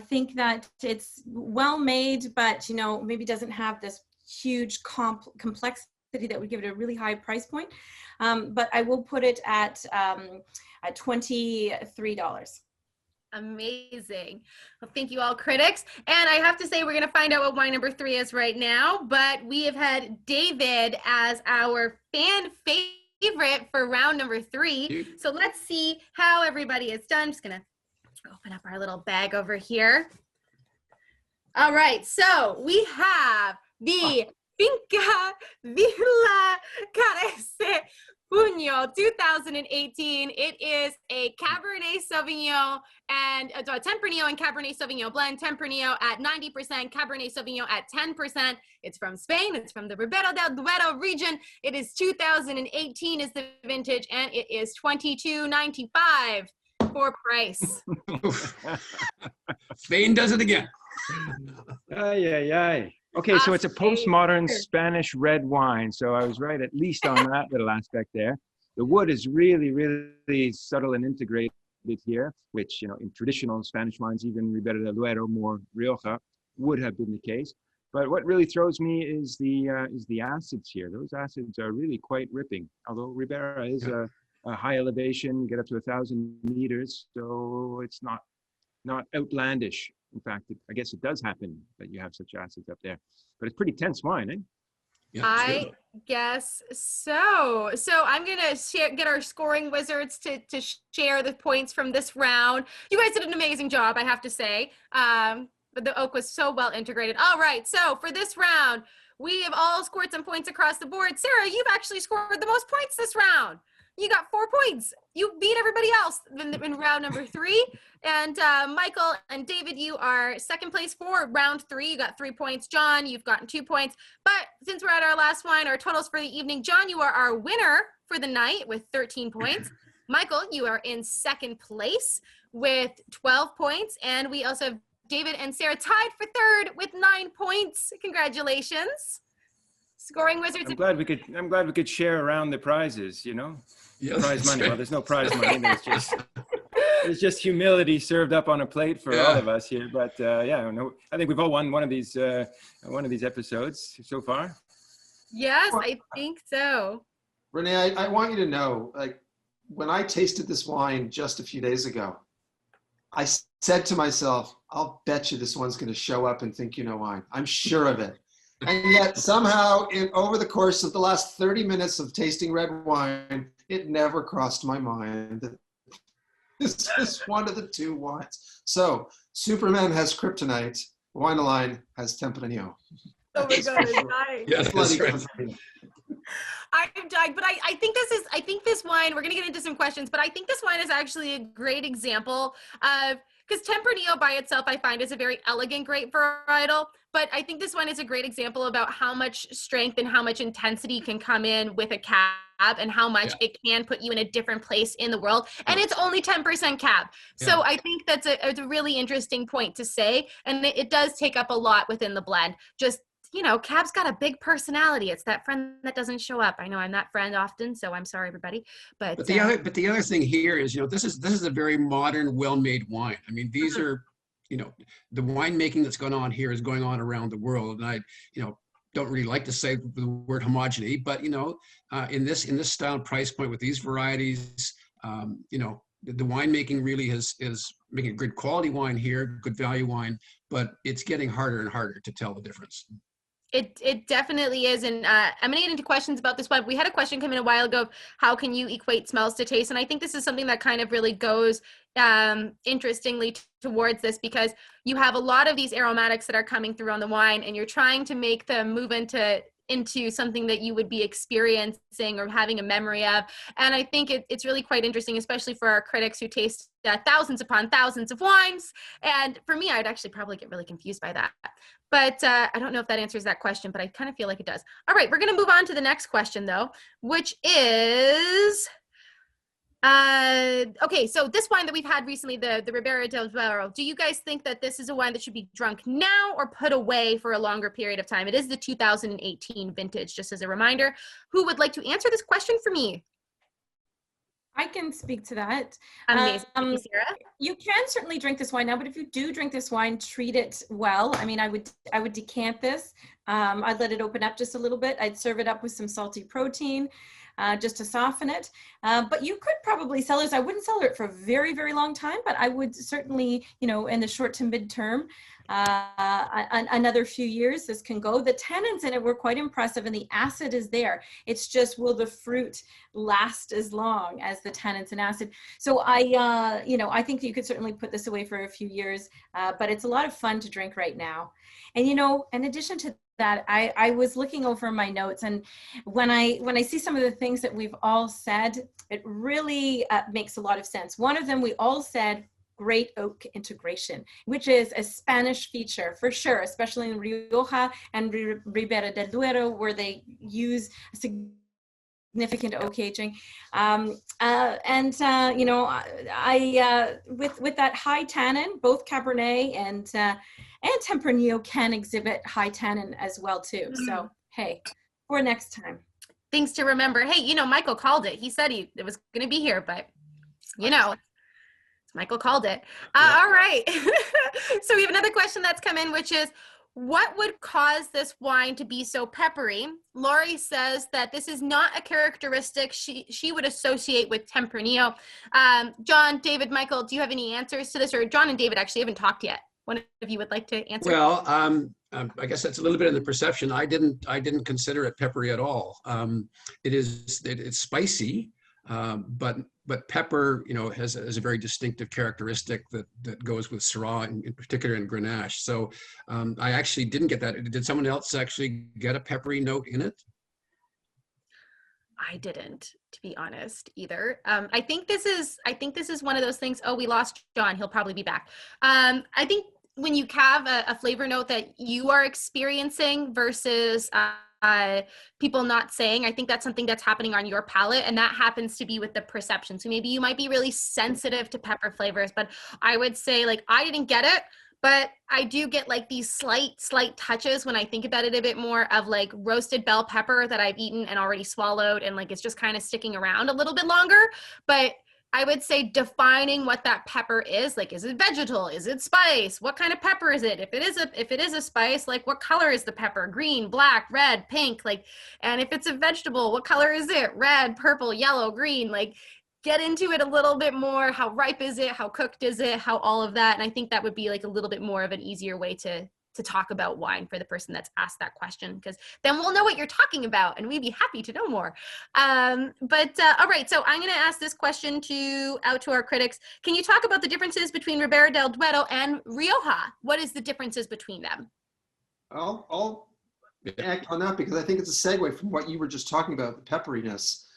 think that it's well made, but maybe doesn't have this huge complexity that would give it a really high price point. But I will put it at $23. Amazing. Well, thank you all, critics. And I have to say, we're going to find out what wine number 3 is right now, but we have had David as our fan favorite for round number 3. So let's see how everybody is done. I'm just going to open up our little bag over here. All right. So we have the Finca Villacreces Pruno 2018. It is a Cabernet Sauvignon and a Tempranillo and Cabernet Sauvignon blend. Tempranillo at 90%, Cabernet Sauvignon at 10%. It's from Spain. It's from the Ribera del Duero region. It is 2018 is the vintage, and it is $22.95 for price. Spain does it again. Okay, so it's a postmodern Spanish red wine. So I was right, at least on that little aspect there. The wood is really, really subtle and integrated here, which, in traditional Spanish wines, even Ribera del Duero, more Rioja, would have been the case. But what really throws me is the acids here. Those acids are really quite ripping. Although Ribera is a high elevation, you get up to 1,000 meters, so it's not outlandish. In fact, I guess it does happen that you have such acids up there, but it's pretty tense wine, eh? Yeah, I guess so. So I'm going to get our scoring wizards to share the points from this round. You guys did an amazing job, I have to say. But the oak was so well integrated. All right, so for this round, we have all scored some points across the board. Sarah, you've actually scored the most points this round. You got 4 points. You beat everybody else in round number 3. And Michael and David, you are second place for round 3. You got 3 points. John, you've gotten 2 points. But since we're at our last wine, our totals for the evening, John, you are our winner for the night with 13 points. Michael, you are in second place with 12 points. And we also have David and Sarah tied for third with 9 points. Congratulations. Scoring wizards. I'm glad we could share around the prizes, Yes, prize money. right. Well, there's no prize money. There's just humility served up on a plate for all of us here. But I think we've all won one of these episodes so far. Yes, I think so. Renee, I want you to know, when I tasted this wine just a few days ago, I said to myself, I'll bet you this one's going to show up and Think You Know Wine. I'm sure of it. And yet somehow over the course of the last 30 minutes of tasting red wine, it never crossed my mind that this is one of the 2 wines. So Superman has kryptonite, Wine has Tempranillo. Oh my God, I'm dying. Yes, that's right. I'm dying, but I think this wine, we're going to get into some questions, but I think this wine is actually a great example of because Tempranillo by itself, I find, is a very elegant grape varietal, but I think this one is a great example about how much strength and how much intensity can come in with a cab and how much it can put you in a different place in the world. And it's only 10% cab. So I think that's a really interesting point to say. And it does take up a lot within the blend. Just, you know, cab's got a big personality. It's that friend that doesn't show up. I know I'm that friend often, so I'm sorry, everybody. But the other thing here is, you know, this is a very modern, well-made wine. I mean, these are, you know, the winemaking that's going on here is going on around the world. And I, you know, don't really like to say the word homogeny, but, you know, in this style price point with these varieties, you know, the winemaking really is making a good quality wine here, good value wine, but it's getting harder and harder to tell the difference. It definitely is. And I'm going to get into questions about this one. We had a question come in a while ago of how can you equate smells to taste? And I think this is something that kind of really goes interestingly towards this, because you have a lot of these aromatics that are coming through on the wine and you're trying to make them move into something that you would be experiencing or having a memory of. And I think it's really quite interesting, especially for our critics who taste thousands upon thousands of wines. And for me, I'd actually probably get really confused by that. But I don't know if that answers that question, but I kind of feel like it does. All right, we're going to move on to the next question, though, which is, okay, so this wine that we've had recently, the Ribera del Duero, do you guys think that this is a wine that should be drunk now or put away for a longer period of time? It is the 2018 vintage, just as a reminder. Who would like to answer this question for me? I can speak to that. Amazing. Thank you, Sarah. You can certainly drink this wine now, but if you do drink this wine, treat it well. I mean, I would decant this. I'd let it open up just a little bit. I'd serve it up with some salty protein just to soften it. But you could probably sell this. I wouldn't sell it for a very, very long time, but I would certainly, you know, in the short to mid-term, another few years, this can go. The tannins in it were quite impressive and the acid is there. It's just, will the fruit last as long as the tannins and acid? So you know, I think you could certainly put this away for a few years, but it's a lot of fun to drink right now. And, you know, in addition to that, I was looking over my notes, and when I see some of the things that we've all said, it really makes a lot of sense. One of them, we all said, great oak integration, which is a Spanish feature for sure, especially in Rioja and Ribera del Duero, where they use significant oak aging. You know, with that high tannin, both Cabernet and Tempranillo can exhibit high tannin as well too. So hey, for next time. Things to remember. Hey, you know, Michael called it. He said it was going to be here, but you know, Michael called it. All right. So we have another question that's come in, which is, what would cause this wine to be so peppery? Lori says that this is not a characteristic she would associate with Tempranillo. John, David, Michael, do you have any answers to this? Or John and David actually haven't talked yet. One of you would like to answer? Well, I guess that's a little bit in the perception. I didn't consider it peppery at all. It's spicy, but pepper, you know, has a very distinctive characteristic that goes with Syrah, in particular in Grenache. So I actually didn't get that. Did someone else actually get a peppery note in it? I didn't, to be honest, either. I think this is one of those things. Oh, we lost John. He'll probably be back. I think when you have a flavor note that you are experiencing versus people not saying, I think that's something that's happening on your palate, and that happens to be with the perception. So maybe you might be really sensitive to pepper flavors, but I would say, like, I didn't get it, but I do get like these slight touches when I think about it a bit more of like roasted bell pepper that I've eaten and already swallowed, and like it's just kind of sticking around a little bit longer. But I would say defining what that pepper is, like, is it vegetal? Is it spice? What kind of pepper is it? If it is a spice, like, what color is the pepper? Green, black, red, pink, like, and if it's a vegetable, what color is it? Red, purple, yellow, green, like, get into it a little bit more. How ripe is it? How cooked is it? How all of that. And I think that would be like a little bit more of an easier way to talk about wine for the person that's asked that question, because then we'll know what you're talking about and we'd be happy to know more. All right, so I'm going to ask this question out to our critics. Can you talk about the differences between Ribera del Duero and Rioja? What is the differences between them? I'll act on that because I think it's a segue from what you were just talking about, the pepperiness.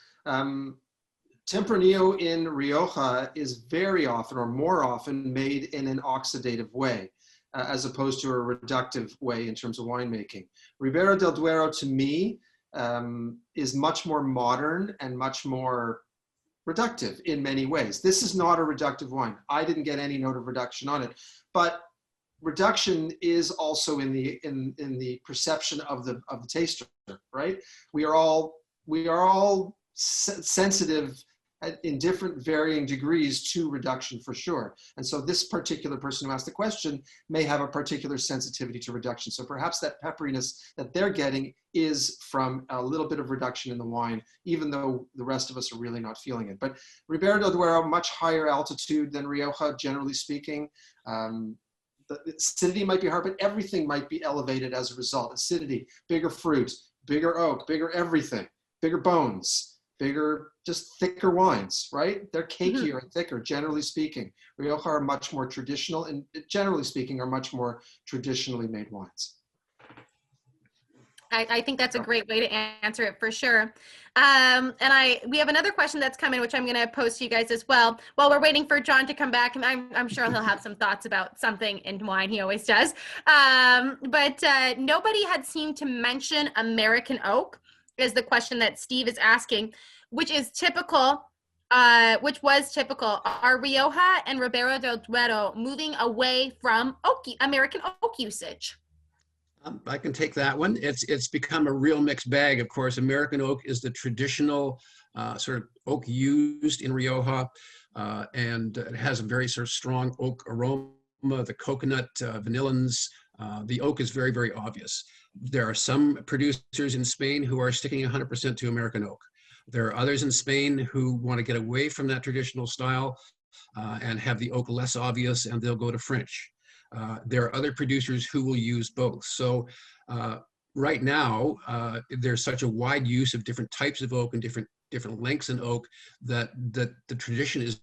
Tempranillo in Rioja is very often, or more often, made in an oxidative way, as opposed to a reductive way in terms of winemaking. Ribera del Duero, to me, is much more modern and much more reductive in many ways. This is not a reductive wine. I didn't get any note of reduction on it, but reduction is also in the perception of the taster, right? We are all sensitive in different varying degrees to reduction, for sure. And so this particular person who asked the question may have a particular sensitivity to reduction. So perhaps that pepperiness that they're getting is from a little bit of reduction in the wine, even though the rest of us are really not feeling it. But Ribera del Duero, much higher altitude than Rioja, generally speaking. The acidity might be hard, but everything might be elevated as a result. Acidity, bigger fruit, bigger oak, bigger everything, bigger bones, bigger, just thicker wines, right? They're cakier and thicker, generally speaking. Rioja are much more traditional, and generally speaking, are much more traditionally made wines. I think that's a great way to answer it, for sure. We have another question that's coming, which I'm going to post to you guys as well. While we're waiting for John to come back, and I'm sure he'll have some thoughts about something in wine. He always does. But nobody had seemed to mention American oak, is the question that Steve is asking, which is typical. Which was typical. Are Rioja and Ribera del Duero moving away from American oak usage? I can take that one. It's become a real mixed bag. Of course, American oak is the traditional sort of oak used in Rioja, and it has a very sort of strong oak aroma. The coconut, vanillins, the oak is very, very obvious. There are some producers in Spain who are sticking 100% to American oak. There are others in Spain who want to get away from that traditional style and have the oak less obvious, and they'll go to French. There are other producers who will use both. So right now, there's such a wide use of different types of oak and different lengths in oak that the tradition is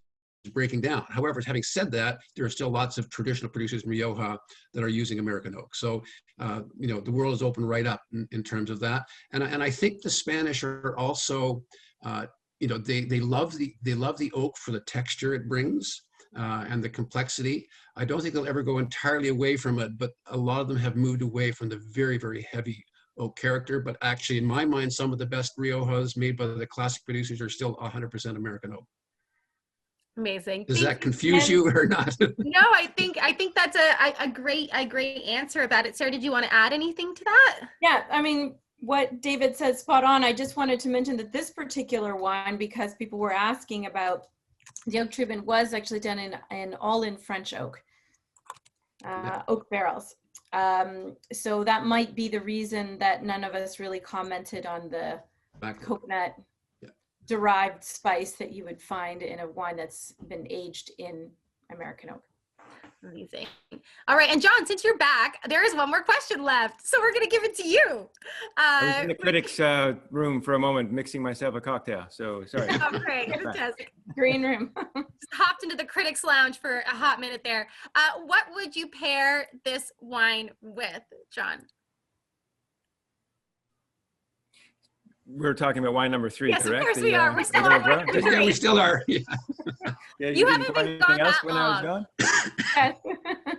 breaking down. However, having said that, there are still lots of traditional producers in Rioja that are using American oak. So, the world is open right up in terms of that. And I think the Spanish are also, they love the oak for the texture it brings. And the complexity. I don't think they'll ever go entirely away from it, but a lot of them have moved away from the very, very heavy oak character. But actually, in my mind, some of the best Riojas made by the classic producers are still 100% American oak. Amazing. Does that confuse you or not? No, I think that's a great answer about it. Sarah, did you want to add anything to that? Yeah, I mean, what David said, spot on. I just wanted to mention that this particular wine, because people were asking about, the oak treatment was actually done in all in French oak, oak barrels. So that might be the reason that none of us really commented on the coconut derived spice that you would find in a wine that's been aged in American oak. Amazing. All right, and John, since you're back, there is one more question left, so we're going to give it to you. I was in the critics' room for a moment, mixing myself a cocktail. So sorry. Oh, great, fantastic. Green room. Just hopped into the critics' lounge for a hot minute there. What would you pair this wine with, John? We're talking about wine number 3, yes, correct? Yes, of course we are. We're still on wine number 3. Yeah, we still are. Yeah. You haven't been gone that long. I was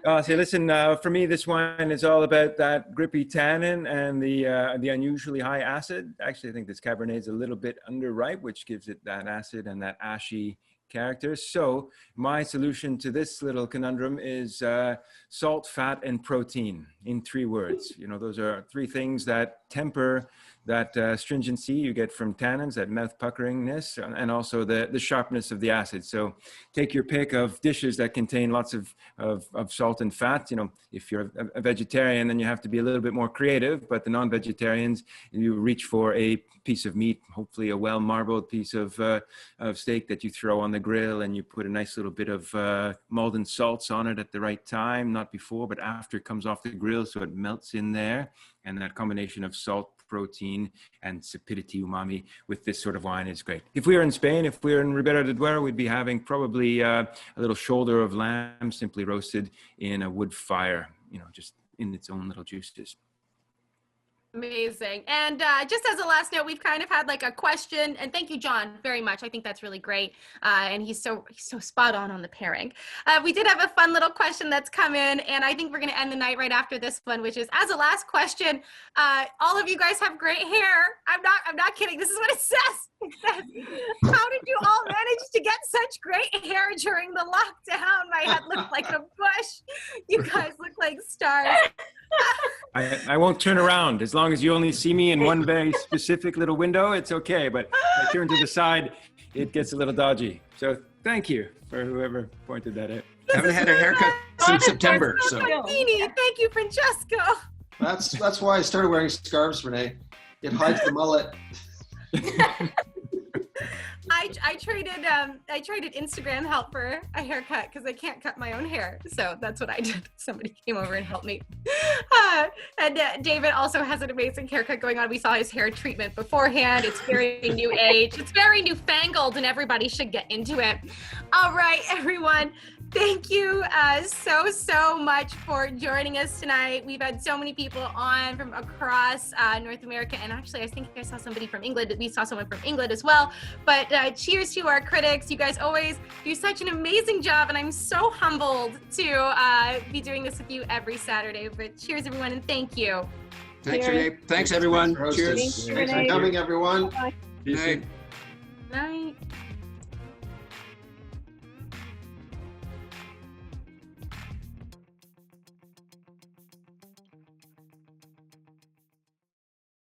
gone? So listen, for me, this wine is all about that grippy tannin and the unusually high acid. Actually, I think this Cabernet is a little bit underripe, which gives it that acid and that ashy character. So my solution to this little conundrum is salt, fat, and protein in 3 words. Those are 3 things that temper that stringency you get from tannins, that mouth puckeringness, and also the sharpness of the acid. So take your pick of dishes that contain lots of salt and fat. If you're a vegetarian, then you have to be a little bit more creative, but the non-vegetarians, you reach for a piece of meat, hopefully a well-marbled piece of steak that you throw on the grill, and you put a nice little bit of Maldon salts on it at the right time, not before, but after it comes off the grill, so it melts in there. And that combination of salt, protein, and sapidity, umami with this sort of wine is great. If we were in Spain, if we were in Ribera del Duero, we'd be having probably a little shoulder of lamb simply roasted in a wood fire, just in its own little juices. Amazing. And just as a last note, we've kind of had like a question, and thank you, John, very much. I think that's really great. And he's so spot on the pairing. We did have a fun little question that's come in, and I think we're going to end the night right after this one, which is, as a last question, all of you guys have great hair. I'm not kidding. This is what it says. It says, how did you all manage to get such great hair during the lockdown? My head looked like a bush. You guys look like stars. I won't turn around. As long as you only see me in one very specific little window, it's okay. But if I turn to the side, it gets a little dodgy. So thank you for whoever pointed that out. I haven't had a haircut since September. So Thank you, Francesco. That's why I started wearing scarves, Renee. It hides the mullet. I traded Instagram help for a haircut because I can't cut my own hair. So that's what I did. Somebody came over and helped me. And David also has an amazing haircut going on. We saw his hair treatment beforehand. It's very new age. It's very newfangled, and everybody should get into it. All right, everyone. Thank you so much for joining us tonight. We've had so many people on from across North America, and actually I think I saw somebody from England. We saw someone from England as well. But cheers to our critics. You guys always do such an amazing job, and I'm so humbled to be doing this with you every Saturday. But cheers, everyone, and thank you. Thanks, Renee. Thanks, everyone. Cheers. Thanks for coming, everyone. Bye. Good night. Night.